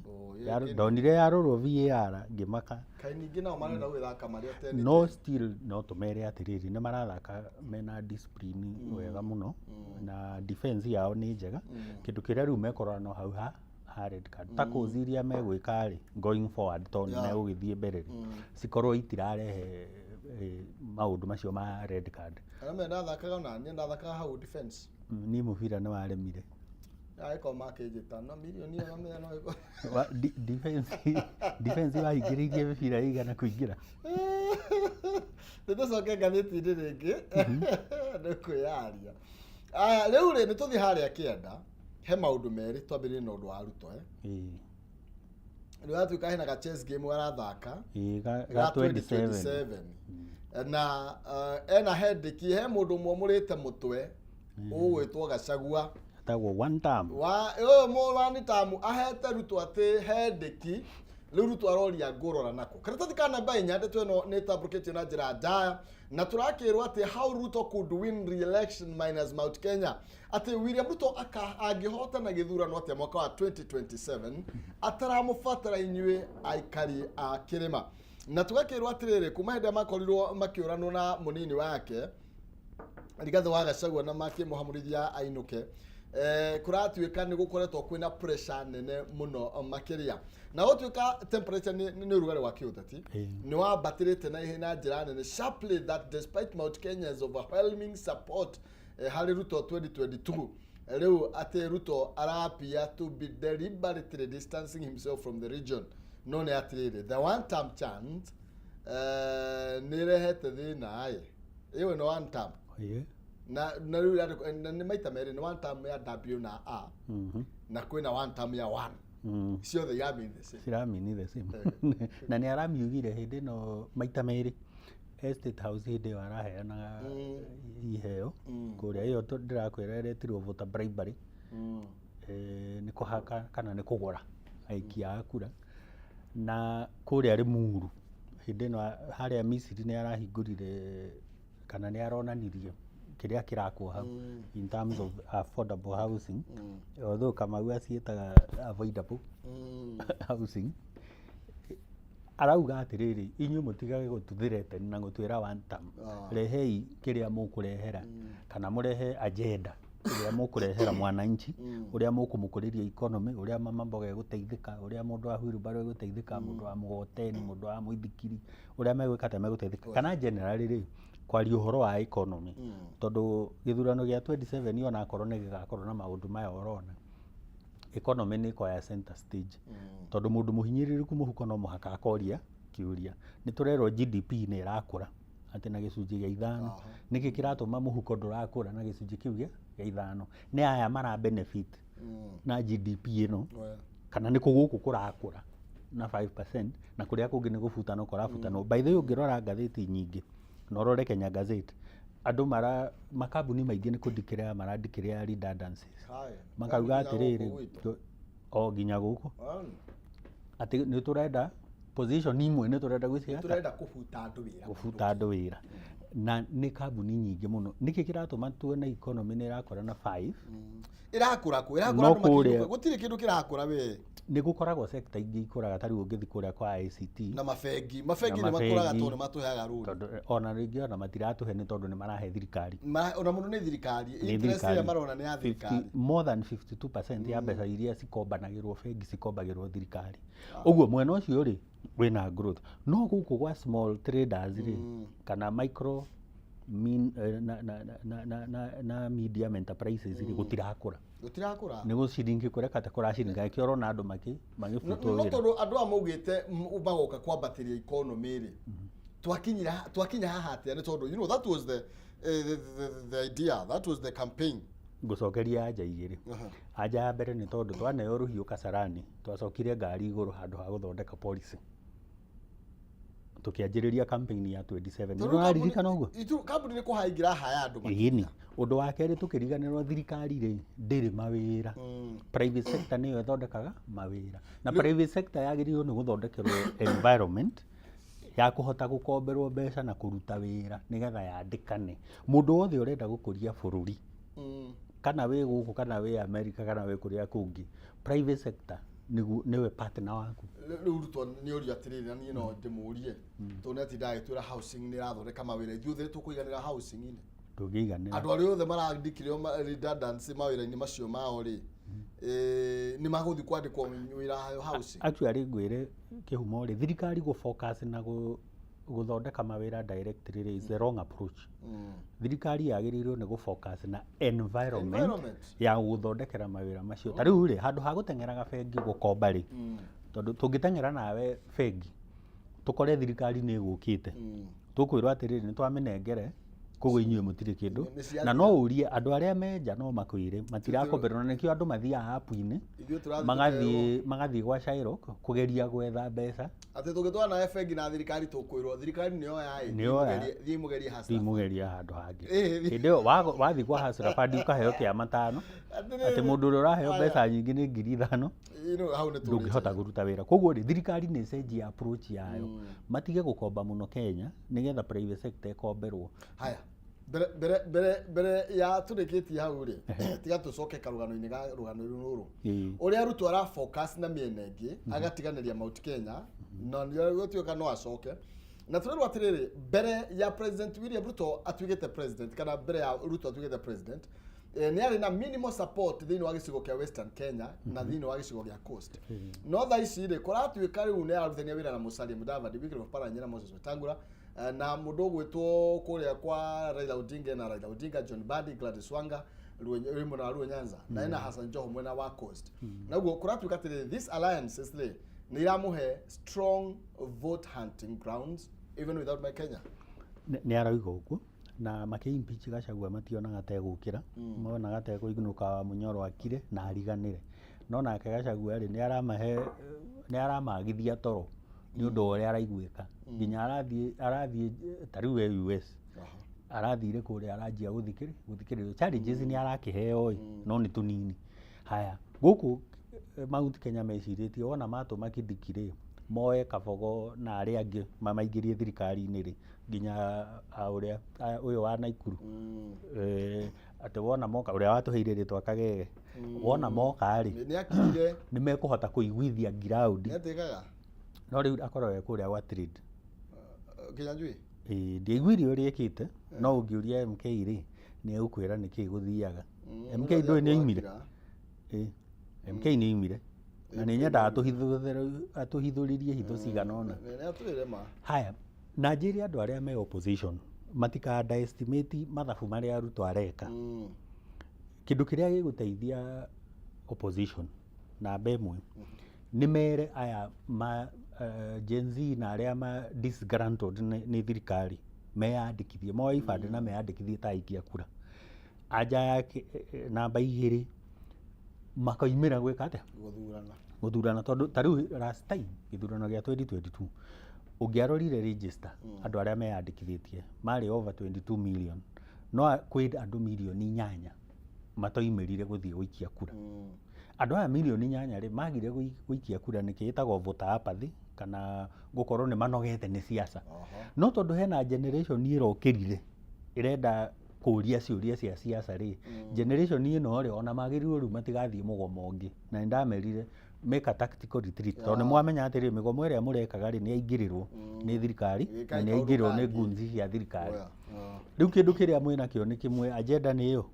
ndonire yarorwo VAR ngĩmaka kaĩ ningĩ nao marenda gwĩthaka marĩ atene no still no tũmere atĩrĩrĩ nĩ marathaka mena discipline wega mũno na defense yao nĩ njega kĩndũ kĩrĩa rĩu mekorora no hau ha red card ta kũziria megwĩka rĩ going forward tondũ nĩ ũgĩthiĩ mbere cikorwo itirarehe maũndũ macio ma red card arame ndathakaga na niĩ ndathakaga hau defense niĩ mũbira nĩ waremire aiko makĩnjĩta na milioni ĩyo na no iko defense wahingĩrĩirie mĩbira ĩigana kũingĩra nĩtũcoke ngathĩti-inĩ rĩngĩ nĩkwĩyaria rĩu rĩ nĩtũthiĩ harĩa kĩenda he maũndũ merĩ twambĩrĩrie na ũndũ wa Ruto nĩ watuĩka hena ga chess game warathaka ga 27 na ena hendiki he mũndũ mwamũrĩte mũtwe ũgwĩtwo Gachagua tagwo one term one term ahete Ruto atĩ hendiki rĩu Ruto aroria ngũrora nako karatathi ka namba 4 ndeto ĩno nĩ tabũrũkĩtio na njĩra njaya na tũrakĩrwo atĩ how Ruto could win re-election minus Mount Kenya atĩ William Ruto angĩhotana gĩthurano atĩa mwaka wa 2027 ataramũbatara inyuĩ aikari a kĩrĩma na tũgakĩrwo atĩrĩrĩ kuma hĩndĩ makorirwo makĩũranwo na mũnini wake Rigathĩ wa Gachagua na makĩmũhamũrithia ainũke kuratuĩka nĩ gũkoretwo kwĩna pressure nene mũno makĩria na gũtuĩka temperature nĩ ũrugarĩ wa kĩũteti nĩ wambatĩrĩte na ihenya njĩra nene sharply that despite Mount Kenya's overwhelming support harĩ Ruto 2022 rĩu atĩ Ruto arapia to be deliberately distancing himself from the region no nĩ atĩrĩrĩ the one term chant nĩ rehete thĩna ĩyo nĩ one term na nĩ maita merĩ nĩ one term ya W na A na kwĩna one term ya 1 ciothe ciramini the same na nĩ aramiugire hĩndĩ ĩno maita merĩ State House hĩndĩ ĩyo araheanaga iheo kũrĩa ĩyo ndĩrakwĩra ĩretirwo voter bribery nĩ kũhaka kana nĩ kũgũra aikia a kura na kũrĩa Limuru hĩndĩ ĩno harĩa Misiri nĩ arahingũrire kana nĩ aronanirie kĩrĩa kĩrakwo hau in terms of affordable housing although Kamau aciĩtaga avoidable housing arauga atĩrĩrĩ inyuĩ mũtigage gũtuthĩrete na gũtwĩra one term rehei kĩrĩa mũkũrehera kana mũrehe agenda ũrĩa mũkũrehera mwananchi ũrĩa mũkũmũkũrĩria economy ũrĩa mama mboga egũteithĩka ũrĩa mũndũ wa wheelbarrow egũteithĩka mũndũ wa mũgoteni mũndũ wa mũithikiri ũrĩa megwĩka ta megũteithĩka kana generally rĩ kwaria ũhoro wa economy tondũ gĩthurano gĩa 27 ona akorwo nĩ gĩgakorwo na maũndũ maya ũrona economy nĩ ĩkoya center stage tondũ mũndũ mũhinyĩrĩrĩku mũhuko no mũhaka akoria kĩũria nĩ tũrerwo GDP nĩ ĩrakũra atĩ na gĩcunjĩ gĩa 5 nĩkĩ kĩratũma mũhuko ndũrakũra na gĩcunjĩ kĩu ya ithano nĩ aya mara benefit na GDP ĩno kana nĩ gũkũ kũrakũra na 5% na kũrĩa kũngĩ nĩ gũbutana kũrabutana. By the way ũngĩrora ngathĩti nyingĩ na ũrore Kenya Gazette, andũ makambuni maingĩ nĩ kũndikĩrĩra marandikĩrĩra redundancies, makauga atĩrĩrĩ o nginya gũkũ atĩ nĩ tũrenda position imwe nĩ tũrenda gwĩciria tũrenda kũbuta andũ wĩra na nĩ kambuni nyingĩ mũno. Nĩkĩ kĩratũma tuone economy nĩ irakũra na 5 irakũra gũtirĩ kĩndũ kĩrakũra we nĩ gũkoragwo sector ingĩ ikũraga, tarĩu ũngĩthi kũrĩa kwa ICT na mabengi nĩ makũraga tondũ nĩ matũheaga rũni, tondũ ona rĩngĩ ona matiratũhe nĩ tondũ nĩ marahe thirikari ona mũno nĩ thirikari, interest ĩrĩa marona nĩ ya thirikari. More than 52% ya mbeca iria cikombanagĩrwo bengi cikombagĩrwo thirikari. Ũguo mwena ũcio rĩ wĩna growth, no gũkũ gwa small traders rĩ kana micro na medium enterprises rĩ gũtirakũra nĩ gũciringi kũreka ta kũraciringa kĩ ũrona andũ magĩbutwo wĩra. No tondũ andũ amaugĩte magoka kwambatĩria economy rĩ twakinya haha atĩa, nĩ tondũ you know that was the idea, that was the campaign. Ngũcokeria anja igĩrĩ. Anja ya mbere nĩ tondũ twaneo rũhiũ Kasarani twacokire ngari igũrũ handũ ha gũthondeka policy tukianjĩrĩria campaign ya 27. Nĩ ũraririkana ũguo? Kambuni nĩ kũhaingĩra haya andũ makĩria. Ũndũ wa kerĩ tukĩriganĩrwo thirikari rĩ ndĩrĩ mawĩra. Private sector nĩyo ĩthondekaga mawĩra na private sector yagĩrĩirwo nĩ gũthondekerwo environment ya kũhota gũkomberwo mbeca na kũruta wĩra nĩgetha yandĩkane. Mũndũ wothe ũrenda gũkũria bũrũri kana wĩ gũkũ kana wĩ America kana wĩ kũrĩa kũngĩ, private sector niwe partner waku. Rĩu Ruto nĩ ũria atĩrĩrĩ na niĩ no ndĩmũrie tondũ nĩatindaga agĩtwĩra housing nĩ ĩrathondeka mawĩra, ithuothe tũkũiganĩra housing-inĩ ndũngĩiganĩra. Andũ arĩa othe marandikĩrwo redundancy mawĩra-inĩ macio mao rĩ nĩ magũthiĩ kwandĩkwo wĩra housing. Actually ngwĩre kĩhumo rĩ thirikari focus na gũthondeka mawĩra directly is the wrong approach. Thirikari yagĩrĩirwo nĩ focus na environment ya gũthondekera mawĩra macio. Ta rĩu rĩ handũ ha gũteng'eraga bengi gũkomba rĩ tondũ tũngĩteng'era nawe bengi tũkore thirikari nĩ ĩgũkĩte tũkwĩrwo atĩrĩrĩ nĩ twamenengere koguo inyuĩ mũtirĩ kĩndũ na no ũrie andũ arĩa menja no makwĩre matirakomberwo, na nĩkĩo andũ mathiaga app-inĩ magathiĩ gwa Shylock kũgeria gwetha mbeca atĩ tũngĩtwara nawe bengi na thirikari tũkwĩrwo thirikari thiĩ mũgeria handũ hangĩ. Hĩndĩ ĩyo wathiĩ gwa Hustler Fund ũkaheo kĩama 5 atĩ mũndũ ũrĩa ũraheo mbeca nyingĩ nĩ 5,000 ndũngĩhota kũruta wĩra. Koguo thirikari nĩ ĩcenjie approach yayo matige gũkomba mũno Kenya nĩgetha private sector ĩkomberwo. Haya mbere ya tũrĩkĩtie hau rĩ tiga tũcoke karũgano-inĩ ga rũgano rũrũ ũrĩa Ruto ara focus na mĩena ĩngĩ agatiganĩria Mount Kenya na nĩgũtuĩka no acoke na tũrerwo atĩrĩrĩ mbere ya President William Ruto atuĩkĩte president kana mbere ya Ruto atuĩkĩte president nĩ arĩ na minimal support thĩinĩ wa gĩcigo kĩa Western Kenya na thĩinĩ wa gĩcigo gĩa Coast. No thaa ici rĩ kũratuĩka rĩu nĩ ararutithania wĩra na Musalia Mudavadi, Wycliffe Oparanya na Moses Wetangula na mũndũ ũgwĩtwo kũrĩa kwa Raila Odinga, John Mbadi, Gladys Wanga Rwĩmũ na Luo Nyanza na ena Hassan Joho mwena wa Coast. Na ũguo kũratuĩka atĩrĩrĩ this alliances rĩ nĩ iramũhe strong vote hunting grounds even without my Kenya. Nĩ arauga ũguo na makĩimpeach Gachagua mationaga ta egũkĩra monaga ta ekũinũka Munyoro akire na ariganĩre, no nake Gachagua rĩ nĩ aramagithia toro nĩ ũndũ ũrĩa araiguĩka nginya arathiĩ ta rĩu US arathire kũrĩa aranjia gũthikĩrĩrio challenges nĩ arakĩheo no nĩ tũnini. Haya gũkũ Mount Kenya mecirĩtie wona matũma Kindiki moe Kabogo na arĩa angĩ mamaingĩrie thirikari-inĩ rĩ nginya ũrĩa ũyũ wa Naikuru atĩ wona moka ũrĩa watũheire rĩtwa Kagege wona moka rĩ nĩ mekũhota kũiguithia ground no rĩu akorwo kũrĩa gwa trade Kinyanjui ndiaiguire ũrĩa ekĩte no ũngĩũria MK rĩ nĩ egũkwĩra nĩkĩ gũthiaga. MK ndũĩ nĩ aumire MK nĩ aumire na nĩ nyendaga atũhithũrĩrie hitho cigana ũna. Haya na njĩre andũ arĩa me opposition matika underestimate mathabu marĩa Ruto areka. Kĩndũ kĩrĩa gĩgũteithia opposition namba ĩmwe nĩ mere aya Gen Z na arĩa ma disgruntled nĩ thirikari meyandĩkithie moe ibandĩ na meyandĩkithie ta aikia kura anja ya namba 2 makoimira gwika atia guthurana tondu tariu last time githurano gia 2022 ungiarorire register andu aria meyandikithitie mari over 22 million no kwĩ andu milioni 8 matoimirire guthii guikia kura andu aya milioni 8 ri magire guikia kura nikiitagwo voter apathy kana gukorwo ni manogete ni siasa no tondu hena generation irokirire irenda kuria ciuria cia siasa ri generation ino ri ona magirirwo ru matigathie mugomo ungi na ndamerire make a tactical retreat tondu mwamenya atiri migomo iria murekaga ri ni aingirirwo ni thirikari na ni aingirirwo ni gunzi cia thirikari riu kindu kiria mwina kio ni kimwe agenda ni iyo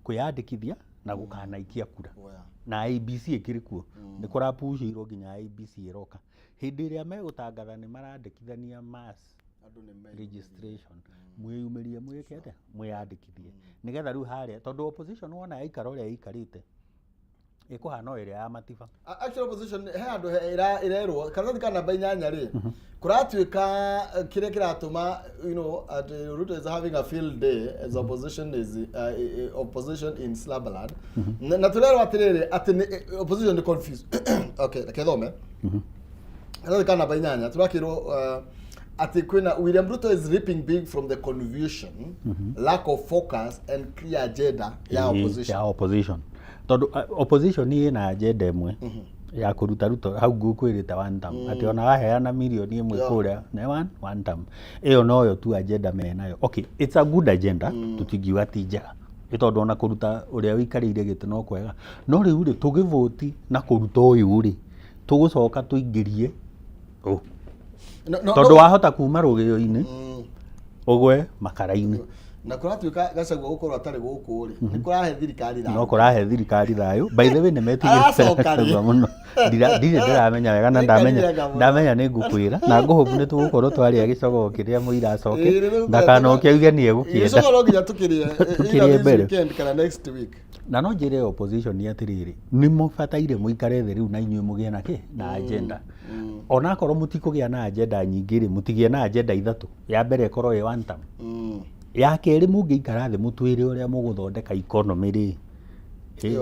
kwiyandikithia na gukanaikia kura na IBC ikirikuo ni kurapushirwo nginya IBC iroka hindi iria megutangatha ni marandikithania mass registration mwiyumirie mwikete mwiyandikithie nigetha riu haria tondu opposition wona yaikara uria ikarite ikuhana iria ya matiba actual opposition he andu irerwo kana thika namba 8 ri kuratuika kiria kiratuma Ruto is having a field day as opposition is opposition in Slabland na turero atiriri ati opposition is confused okay kethome kana thika namba 8 turakirwo ati kwina William Ruto is reaping big from the confusion lack of focus and clear agenda ya opposition tondu opposition ni na agenda imwe ya kuruta Ruto hau ngukwirite one term ati ona waheana milioni imwe kuria na one term iyo noyo tu agenda menayo okay it's a good agenda tutingiuga ti njega itondu ona kuruta uria wikarire gite no kwega no riu ri tugivoti na kuruta uyu ri tugucoka tuingirie tondu wahota kuma rugio-ini ugwe makara-ini na kuratuika Gachagua gukorwo atari guku ri ni kurahe thirikari thayo no kurahe thirikari thayo by the way ni metigire muno ndiramenya wega na ndamenya ni ngukwira na nguhubu ni tugukorwo twaria gicogo kiria muira acoke ndakanoke auge ni egukienda gicogo nginya tukirie mbere kana next week na no njire opposition ni atiriri ni mubataire muikare theri na inyuĩ mugie na ki na agenda ona korwo mutikugia na agenda nyingi ri mutigie na agenda ithatu ya mbere korwo ye one term ya keri mungiikara thi mutwire uria muguthondeka economy ri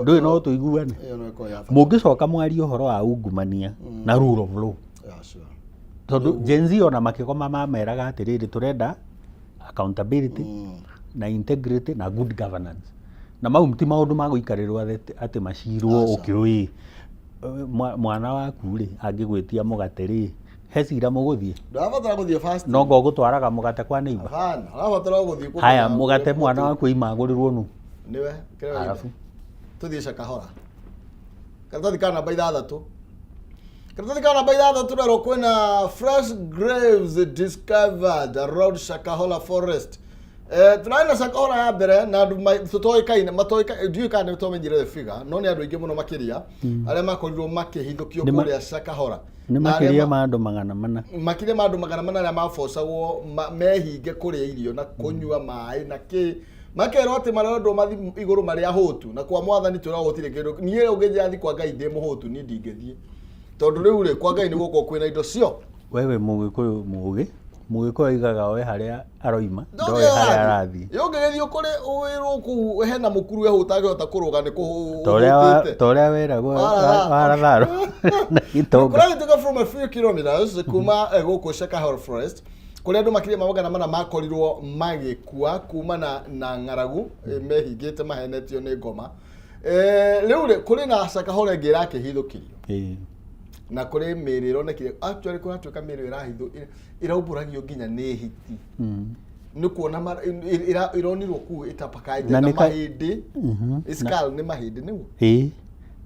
ndui no tuiguane mungicoka mwari uhoro wa ungumania na rule of law tondu Gen Z ona makigoma mameraga atiriri turenda accountability na integrity na good governance na mau mti maundu ma guikarirwo ati macirwo ukiui mwana waku ri angigwitia mugate ri hecira muguthie ndabatara guthie fast no ngo gutwaraga mugate kwa neighbor hapana ndabatara guthie haya mugate mwana waku imagurirwo nu niwe arafu tuthie Shakahola karatathi kana namba 6 karatathi kana namba 6 turero kwina fresh graves discovered around Shakahola forest tunaina Shakahola ya mbere na andu tutoikaine matoika ndiu kana tumenyire the figure no ni andu ingi muno makiria aria makorirwo makihithukio kuria Shakahola ni makiria ma andu 400 makiria ma andu 400 aria mabocagwo mehinge kuria irio na kunyua mai na ki makero ati marondo mathi iguru maria hotu na kwa mwathani turahotire kindu niye ungejathi kwa Ngai ndi muhotu ni ndingethie tondu riu ri kwa Ngai ni guko kwina indo cio wewe mugikuyu mugikuyu igaga we haria aroima ndoe haria arathi yongegethio kuri wirwo ku hena mukuru ehutage ota kuruga ni toria wera waratharo na itonga kuri tuka from a few kilometers kuma guku Shakahola forest kuri andu makiria magana mana makorirwo magikua kuma na ng'aragu mehingite mahenetio ni ngoma riu ri kuri na Shakahola ngira kihithukirio na kuri miriro nekire actually kuri atuika miriro irahithu iraumburagio nginya ni hiti ni kuona ironirwo ku itapakaje na mahindi iskal ni mahindi niu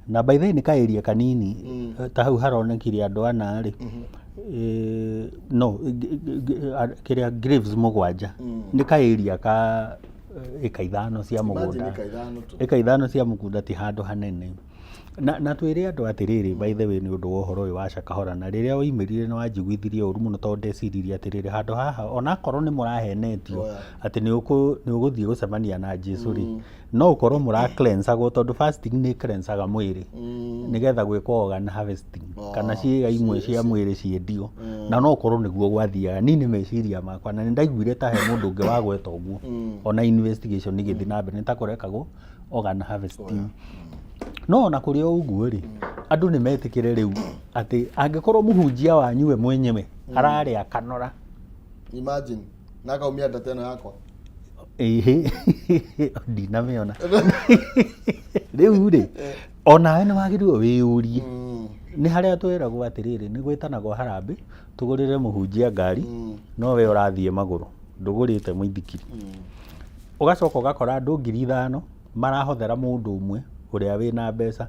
na by the way ni kairia kanini ta hau haronekire andu ana ri no kiria graves mugwanja ni kairia ka eka 5 cia mugunda eka 5 cia mugunda ti handu hanene na twĩre andũ atĩrĩrĩ, by the way, nĩ ũndũ wa ũhoro ũyũ wa Shakahola, na rĩrĩa woimĩrire nĩ wanjiguithirie ũru mũno tondũ ndeciririe atĩrĩrĩ, handũ haha onakorwo nĩ mũrahenetio atĩ nĩ ũgũthiĩ gũcemania na Jesũ rĩ, no ũkorwo mũra-cleansagwo tondũ fasting nĩ cleansaga mwĩrĩ nĩgetha gwĩkwo organ harvesting kana ciĩga imwe cia mwĩrĩ ciendio, na no ũkorwo nĩguo gwathiaga. Niĩ nĩ meciria makwa, na nĩ ndaiguire ta he mũndũ ũngĩ wagweta ũguo, ona investigation igĩthiĩ na mbere nĩ ta kũrekagwo organ harvesting. No ona kũrĩ o ũguo rĩ, andũ nĩ metĩkĩre rĩu atĩ angĩkorwo mũhunjia wanyu we mwenyewe ararĩa kanora, imagine nakaumia nda tena yakwa ndinamĩona rĩu rĩ, onawe nĩ wagĩrĩirwo wĩyũrie. Nĩ harĩa twĩragwo atĩrĩrĩ, nĩ gwĩtanagwo harambĩ tũgũrĩre mũhunjia ngari, no we ũrathiĩ magũrũ ndũgũrĩte mũithikiri. Ũgacoka ũgakora andũ 5,000 marahothera mũndũ ũmwe ũrĩa wĩna mbeca.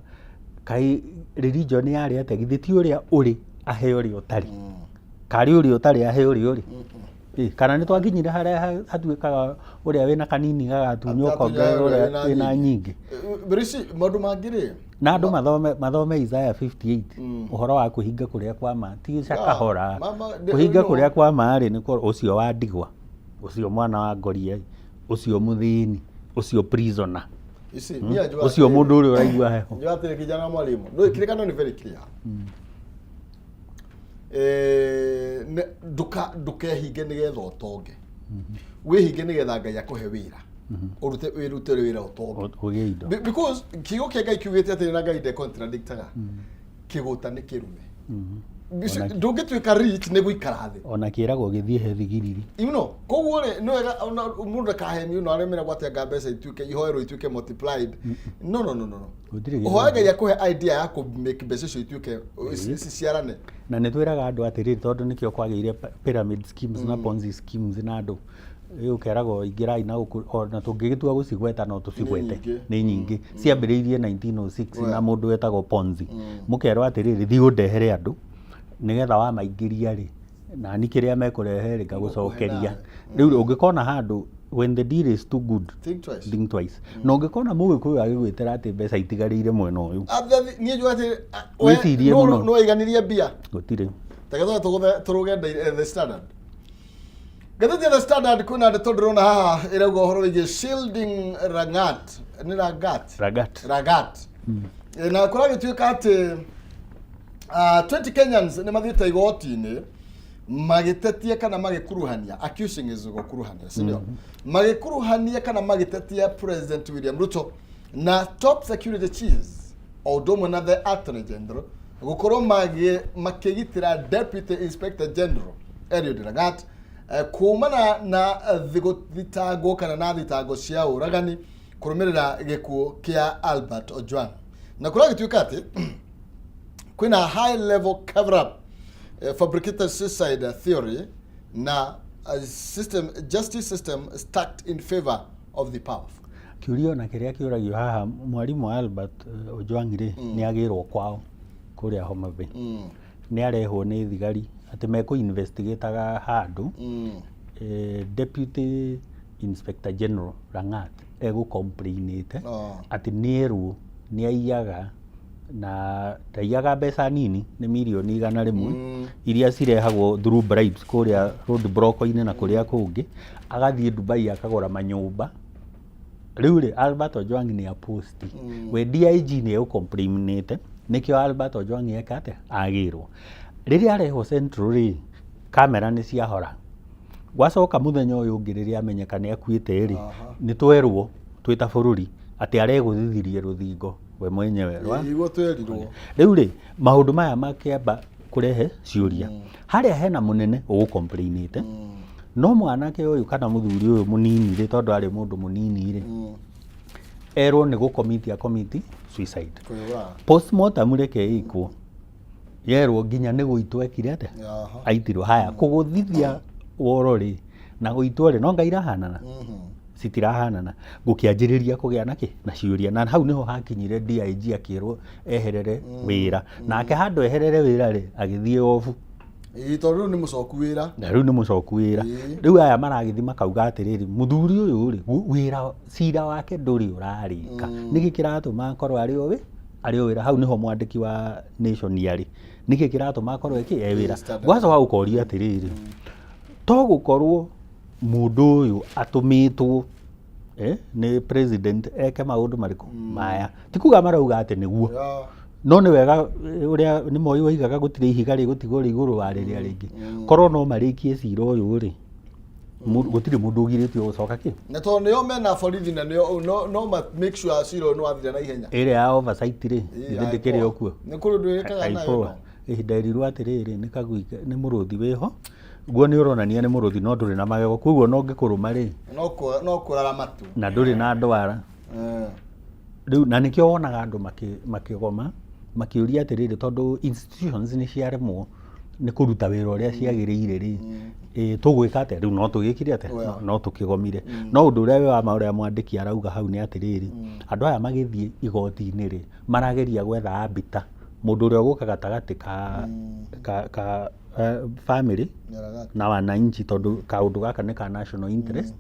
Kaĩ religion yarĩ atĩa? Githĩ ti ũrĩa ũrĩ ahe ũrĩa ũtarĩ, karĩ ũrĩa ũtarĩ ahe ũrĩa ũrĩ? Kana nĩ twakinyire harĩa hatuĩkaga ũrĩa wĩna kanini gagatunywo kongerera ũrĩa wĩna nyingĩ. Birisi maũndũ mangĩ rĩ, na andũ mathome Isaiah 58 ũhoro wa kwĩhinga kũrĩa kwa ma, ti Shakahola. Kwĩhinga kũrĩa kwa ma rĩ, nĩ ũcio wa ndigwa, ũcio mwana wa ngoriai, ũcio mũthĩni, ũcio prisoner, ũcio mũndũ ũrĩa ũraigua heho. Njua atĩrĩ kijana mwalimu, no kĩrĩkanĩro nĩ very clear. Ndũkehinge nĩgetha ũtonge, wĩhinge nĩgetha Ngai akũhe wĩra, ũrute wĩra ũtonge. Because kiugo kĩa Ngai kiugĩte atĩ na Ngai ndecontradictaga, kĩgũta nĩ kĩrume. Ndũngĩtuĩka rich nĩ gũikara thĩ. Ona kĩragwo gĩthiĩ he thigiriri. Koguo rĩ, no wega mũndũ ndakaheni no aremera gwatenga mbeca ituĩke ihoerwo ituĩke multiplied. No. Ũhoe Ngai akũhe idea ya make mbeca icio ituĩke ciciarane. Na nĩ twĩraga andũ atĩrĩrĩ, tondũ nĩkĩo kwagĩire pyramid schemes na ponzi schemes na andũ ũkeragwo ingĩrai na ona tũngĩgĩtua gũcigweta no tũcigwete, nĩ nyingĩ ciambĩrĩirie 1906 na mũndũ wetagwo Ponzi. Mũkerwo atĩrĩrĩ, thiĩ ũndehere andũ nĩgetha wamaingĩria rĩ, na ni kĩrĩa mekũrehe rĩ ngagũcokeria. Rĩu ũngĩkona handũ when the deal is too good, think twice. Na ũngĩkona Mũgĩkũyũ agĩgwĩtĩra atĩ mbeca itigarĩire mwena ũyũ, niĩ njua atĩ wĩcirie mũno, no iganirie mbia gũtirĩ. Takatha tũrũge The Standard. Gatheti ya The Standard kuna ndeto ndĩrona haha ĩrauga ũhoro wĩgiĩ shielding Ragat. Na kũragĩtuĩka atĩ 20 Kenyans nĩ mathiĩte igoti-inĩ magĩtetia kana magĩkuruhania, accusing is gũkuruhania, sindio? Magĩkuruhania kana magĩtetia President William Ruto na top security chiefs o ũndũ ũmwe na the Attorney General gũkorwo makĩgitĩra Deputy Inspector General Eliud Lagat kumana na thitango kana na thitango cia ũragani kũrũmĩrĩra gĩkuũ kĩa Albert Ojwang. Na kũragĩtuĩka atĩ kwĩna high level cover up, fabricated suicide theory na justice system stacked in favor of the powerful. Kĩũria na kĩrĩa kĩũragio haha, mwarimũ Albert Ojwang rĩ nĩ agĩrwo kwao kũrĩa Homa Bay. Nĩ arehwo nĩ thigari atĩ mekũ investigateaga handũ Deputy Inspector General Langat egũcomplainĩte atĩ nĩerwo nĩ aiyaga na ndaiyaga mbeca nini, nĩ mirioni 100 iria cirehagwo through bribes kũrĩa road block-inĩ na kũrĩa kũngĩ, agathiĩ Dubai akagũra manyũmba. Rĩu rĩ Albert Ojwang nĩ aposti we DIG nĩ egũcomplainĩte, nĩkĩo Albert Ojwang eka atĩa agĩrwo. Rĩrĩa arehwo Central rĩ, kamera nĩ ciahora. Gwacoka mũthenya ũyũ ũngĩ rĩrĩa amenyeka nĩ akuĩte rĩ, nĩ twerwo twĩ ta bũrũri atĩ aregũthithirie rũthingo we mwenyewe. Rĩu rĩ maũndũ maya makĩamba kũrehe ciũria. Harĩa hena mũnene ũgũcomplainĩte, no mwanake ũyũ kana mũthuri ũyũ mũnini rĩ, tondũ arĩ mũndũ mũnini rĩ, erwo nĩ gũcommit suicide. Postmortem reke ĩkwo, yerwo nginya nĩ gũitwo ekire atĩa, aitirwo. Haya kũgũthithia woro rĩ na gũitwo rĩ no Ngai irahanana, citirahanana. Gũkĩanjĩrĩria kũgĩa na ciũria, na hau niho hakinyire DIG akĩrwo eherere wĩra, nake handũ eherere wĩra rĩ agĩthiĩ ofu. Tondũ rĩu nĩ mũcoku wĩra. Na rĩu nĩ mũcoku wĩra. Rĩu aya maragĩthi makauga atĩrĩrĩ, mũthuri ũyũ rĩ wĩra cira wake ndũrĩ ũrarĩka, nĩkĩ kĩratũma akorwo arĩ arĩ wĩra hau niho mwandĩki wa Nation yarĩ nĩkĩ kĩratũma akorwo wĩra gwacoka gũkoria atĩrĩrĩ to gũkorwo mũndũ ũyũ atũmĩtwo nĩ president eke maũndũ marĩkũ maya ti kuga marauga atĩ nĩguo no nĩ wega ũrĩa nĩ Moi waigaga gũtirĩ ihiga rĩgũtigwo rĩ igũrũ wa rĩrĩa rĩngĩ korwo no marĩkie cira ũyũ rĩ gũtirĩ mũndũ ũgirĩtio gũcoka kĩ na to nĩo mena borithi na no make sure cira no athira na ihenya ĩrĩa ya oversight rĩ ndĩkĩrĩ o kuo nĩ kũrĩ ũndũ wĩkaga nayo ihinda irirũ atĩrĩrĩ nĩ kagũika nĩ mũrũthi wĩho guo nĩ ũronania nĩ mũrũthi no ndũrĩ na magego koguo no ngĩkũrũma rĩ no kũrara matu na ndũrĩ na ndwara rĩu na nĩkĩo wonaga andũ makĩgoma makĩũria atĩrĩrĩ tondũ institutions nĩ ciaremwo nĩ kũruta wĩra ũrĩa ciagĩrĩire rĩ tũgwĩka atĩa rĩu no tũgĩkire atĩa no tũkĩgomire no ũndũ ũrĩa we wa ũrĩa mwandĩki arauga hau nĩ atĩrĩrĩ andũ aya magĩthiĩ igoti-inĩ rĩ marageria gwetha ambita mũndũ ũrĩa ũgũka gatagatĩ ka family na wananchi tondũ kaũndũ gaka nĩ ka national interest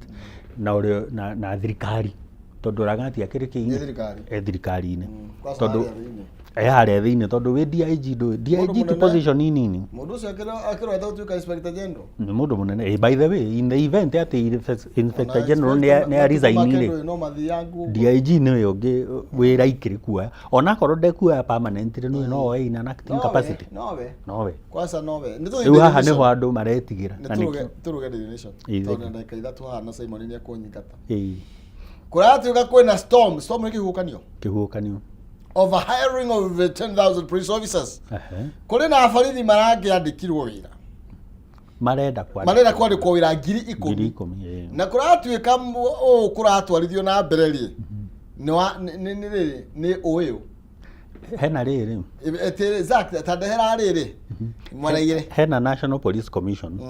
na thirikari tondũ ragati akĩrĩ kĩinĩ thirikari-inĩ tondũ harĩa thĩinĩ tondũ wĩ DIG ti position nini mũndũ ũcio akĩrweta gũtuĩka inspector general nĩ mũndũ mũnene by the way in the event atĩ inspector general nĩ aresignire DIG nĩwe ũngĩ wĩra ikĩrĩ kuoya onakorwo ndekuoya permanent nĩ no oe in an acting capacity nowe rĩu haha nĩho andũ maretigĩra tũruge Nation tondũ ndagĩka ithatũ haha na Simon nĩ ekũnyingata kũratuĩka kwĩna storm nĩ kĩhuhũkanio of a hiring of 10,000 police officers. Kũrĩ na borithi marangĩandĩkirwo wĩra. Marenda kwandĩkwo wĩra 10,000. Na kũratuĩka kũratwarithio na mbere rĩ. Nĩ ũyũ. Hena rĩrĩ. Exactly, tandehera rĩrĩ. Mwanaigĩre. Hena National Police Commission.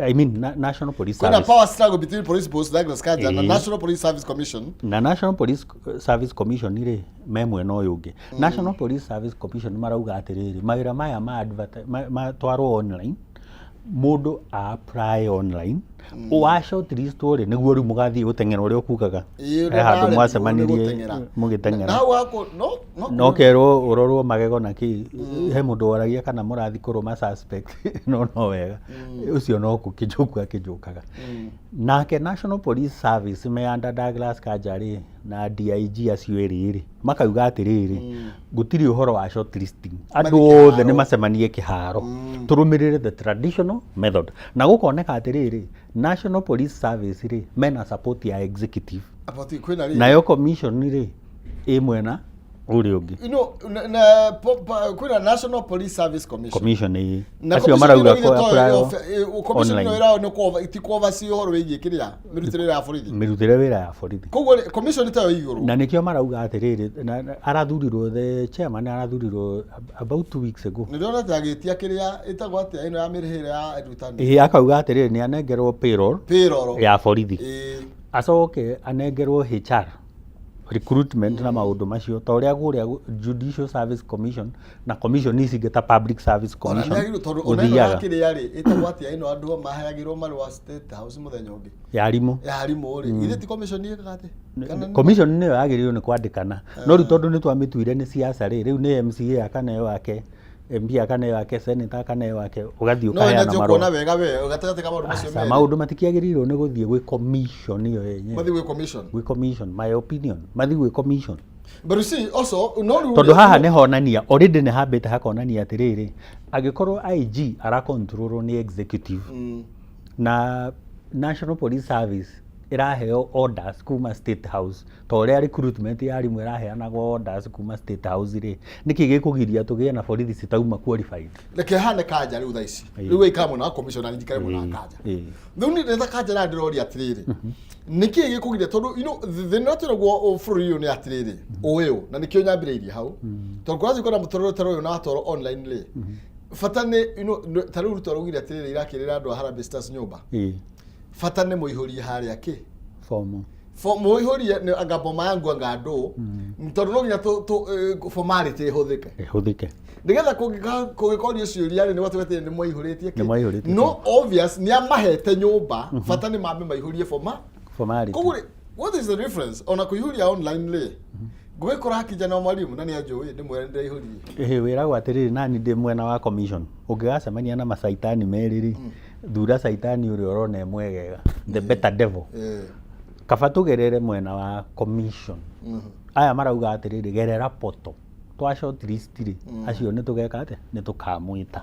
I mean National Police Service. Kuna power struggle between police posts Douglas Kanja na National Police Service Commission. Na National Police Service Commission ire memwe no yũngĩ. National Police Service Commission marauga atĩrĩrĩ mawĩra maya matwarwo online mũndũ apply online wa shortlist ũrĩ nĩguo rĩu mũgathiĩ gũteng'era ũrĩa ũkugaga handũ mwacemanirie mũgĩteng'era no kerwo ũrorwo magego na kĩ he mũndũ woragia kana mũrathi kũrũma suspect no wega ũcio no kũkĩnjũku akĩnjũkaga nake National Police Service meanda Douglas Kanja rĩ na DIG acio erĩ makauga atĩrĩrĩ gũtirĩ ũhoro wa shortlisting andũ othe nĩ macemanie kĩharo tũrũmĩrĩre the traditional method na gũkoneka atĩrĩrĩ National Police Service rĩ mena support ya executive nayo commission rĩ ĩ mwena ũrĩa ũngĩ kwĩna National Police Service Commission acio marauga commission ĩyo nĩ itikova cio ũhoro wĩgiĩ kĩrĩa mĩrutĩre wĩra ya borithi koguo commission tayo igũrũ na nĩkĩo marauga atĩrĩrĩ arathurirwo the chairman arathurirwo about 2 weeks ago nĩndĩrona ta agĩtia kĩrĩa ĩtagwo atĩa ĩno ya mĩrĩhĩre ya arutani akauga atĩrĩrĩ nĩ anengerwo payroll ya borithi acoke anengerwo HR recruitment na maũndũ macio ta ũrĩa gũrĩa Judicial Service Commission na commission ici ingĩ ta Public Service Commission ũthiaga kĩrĩa rĩ ĩtagwo atĩa ĩno andũ mahayagĩrwo marũa State House mũthenya ũngĩ yarimũ rĩ ithe ti commission ĩkaga atĩ commission nĩyo yagĩrĩirwo nĩ kwandĩkana no rĩu tondũ nĩ twamĩtuire nĩ siasa rĩu nĩ MCA akanayo wake MP akanayo wake senator akanayo wake ũgathiĩ ũkaheana marũa no wega ũgatagatĩ ka maũndũ macio merĩ maũndũ matikĩagĩrĩirwo nĩ gũthiĩ gwĩ commission ĩyo yenyewe mathi gwĩ commission my opinion mathi gwĩ commission but you see also no tondũ haha nĩ honania already nĩ hambĩte hakonania atĩrĩrĩ angĩkorwo IG arakontrolwo nĩ executive na National Police Service iraheo orders kuma State House to ũrĩa recruitment ya arimũ iraheanagwo orders kuma State House rĩ nĩkĩ gĩkũgiria tũgĩe na borithi citauma qualified reke hane Kanja rĩu thaa ici rĩu ĩkamwe na commissioner njikare mũno na Kanja rĩu nĩ ndetha Kanja na ndĩroria atĩrĩrĩ nĩkĩ gĩkũgiria tondũ thĩna tũragwo bũrũri ũyũ nĩ atĩrĩrĩ ũyũ na nĩkĩo nyambĩrĩirie hau tondũ kũrathiĩ kũna mũtũrĩre ũyũ na watwarwo online rĩ bata nĩ ta rĩu tũraugire atĩrĩrĩ irakĩrĩra andũ a Harambee Stars nyũmba bata nĩ mũihũrie harĩa kĩ mũihũrie nĩ anga boma yangu anga andũ tondũ no nginya formality ĩhũthĩke nĩgetha kũgĩkorio ciũria nĩ watũgete nĩ mũihũrĩtie no obvious nĩ amahete nyũmba bata nĩ mambe maihũrie formality koguo what is the difference ona kũihũria online rĩ Gwikora hakijana wa mwalimu nani ajui ni mwende ihuri wĩragwo atĩrĩrĩ nani ndĩ mwena wa commission ũngĩgacemania na macaitani merĩ thura caitani ũrĩa ũrona mwegega the better devil kaba tũgerere mwena wa commission aya marauga atĩrĩrĩ gerera poto twa shortlist rĩ acio nĩ tũgeka atĩ nĩ tũkamwĩta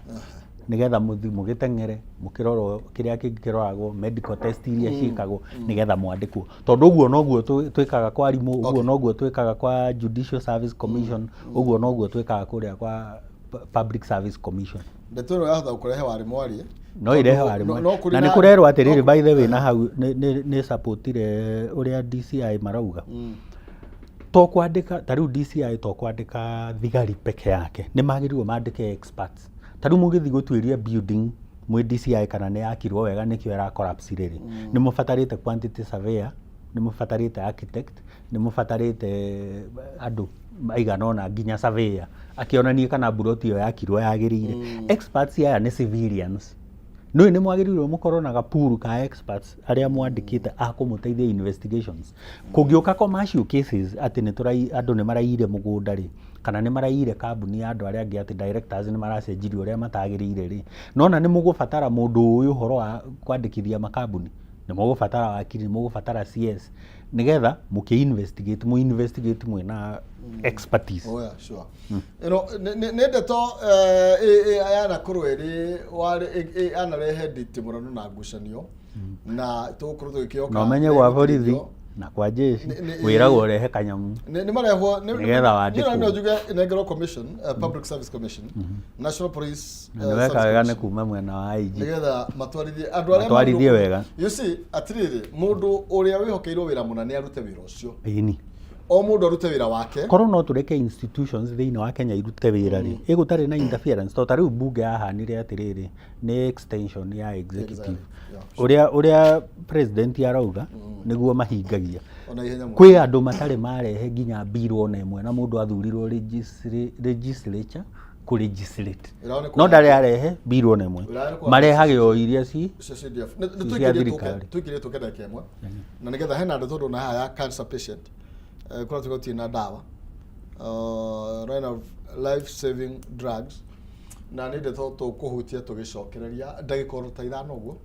nigetha muthi mugiteng'ere mukiroro kiria kingiroragwo medical test iria ciikagwo nigetha mwandikwo tondu uguo noguo twikaga kwa arimu uguo noguo twikaga kwa Judicial Service Commission uguo noguo twikaga kuria kwa Public Service Commission ndetoro yahotha kurehe warimu wari no irehe warimu na ni kurerwo atiriri by the way na hau ni supportire uria DCI marauga to kwandika tariu DCI to kwandika thigari peke yake ni magirirwo mandike experts tariu mugithi gutwiria building mwe DCI kana ne yakirwo wega nikio era collapse riri ni mufatarite quantity surveyor ni mufatarite architect ni mufatarite andu aiganona nginya surveyor akionania kana buroti yo yakirwo yagirire experts aya ni civilians no ni mwagirirwo mukorwo na gapuru ka experts aria mwandikite akumuteithia investigations kungioka commercial cases ati ni turai andu ni maraire mugunda ri kana ni maraire kambuni ya andu aria angi ati directors ni maracenjirio uria matagirire ri nona ni mugubatara mundu uyu horo wa kwandikithia makambuni ni mugubatara wakiri ni mugubatara CS nigetha muki investigate mwena expertise sure ndeto ayana kurweri wari ana rehe ditimurano na ngucanio na tukuru tukioka no menye gwa borithi na kwa jeshi wiragwo rehe kanyamu ni marehwo nigetha wandikwo no juge inegro commission public service commission national police weka wega ne kuma mwena wa IG nigetha matwarithie andu aria matwarithie wega you see atiriri mundu uria wihokeirwo wira munane arute wira ucio ini o mundu arute wira wake korwo no tureke institutions thiini wa Kenya irute wira ri igutari na interference to tariu bunge yahanire atiriri ni extension ya executive uria president arauga niguo mahingagia kwi andu matari marehe nginya bill ona imwe na mundu athurirwo legislature ku legislate no ndari arehe bill ona imwe marehage o iria ci tukire tukenda kemwe na nigetha hena andu tondu na haya cancer patient kwa tukoti na dawa right of life saving drugs na nä ndeto tå kå hutia tå gä cokereria ndagä ta ithano å guo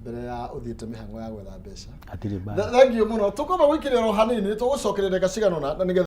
mbere ya å thiä te mä hango ya gwetha mbeca atirä thengiå må no tå koma gå ikä rä ro hanini tå gå cokereria ndagä cigano na nä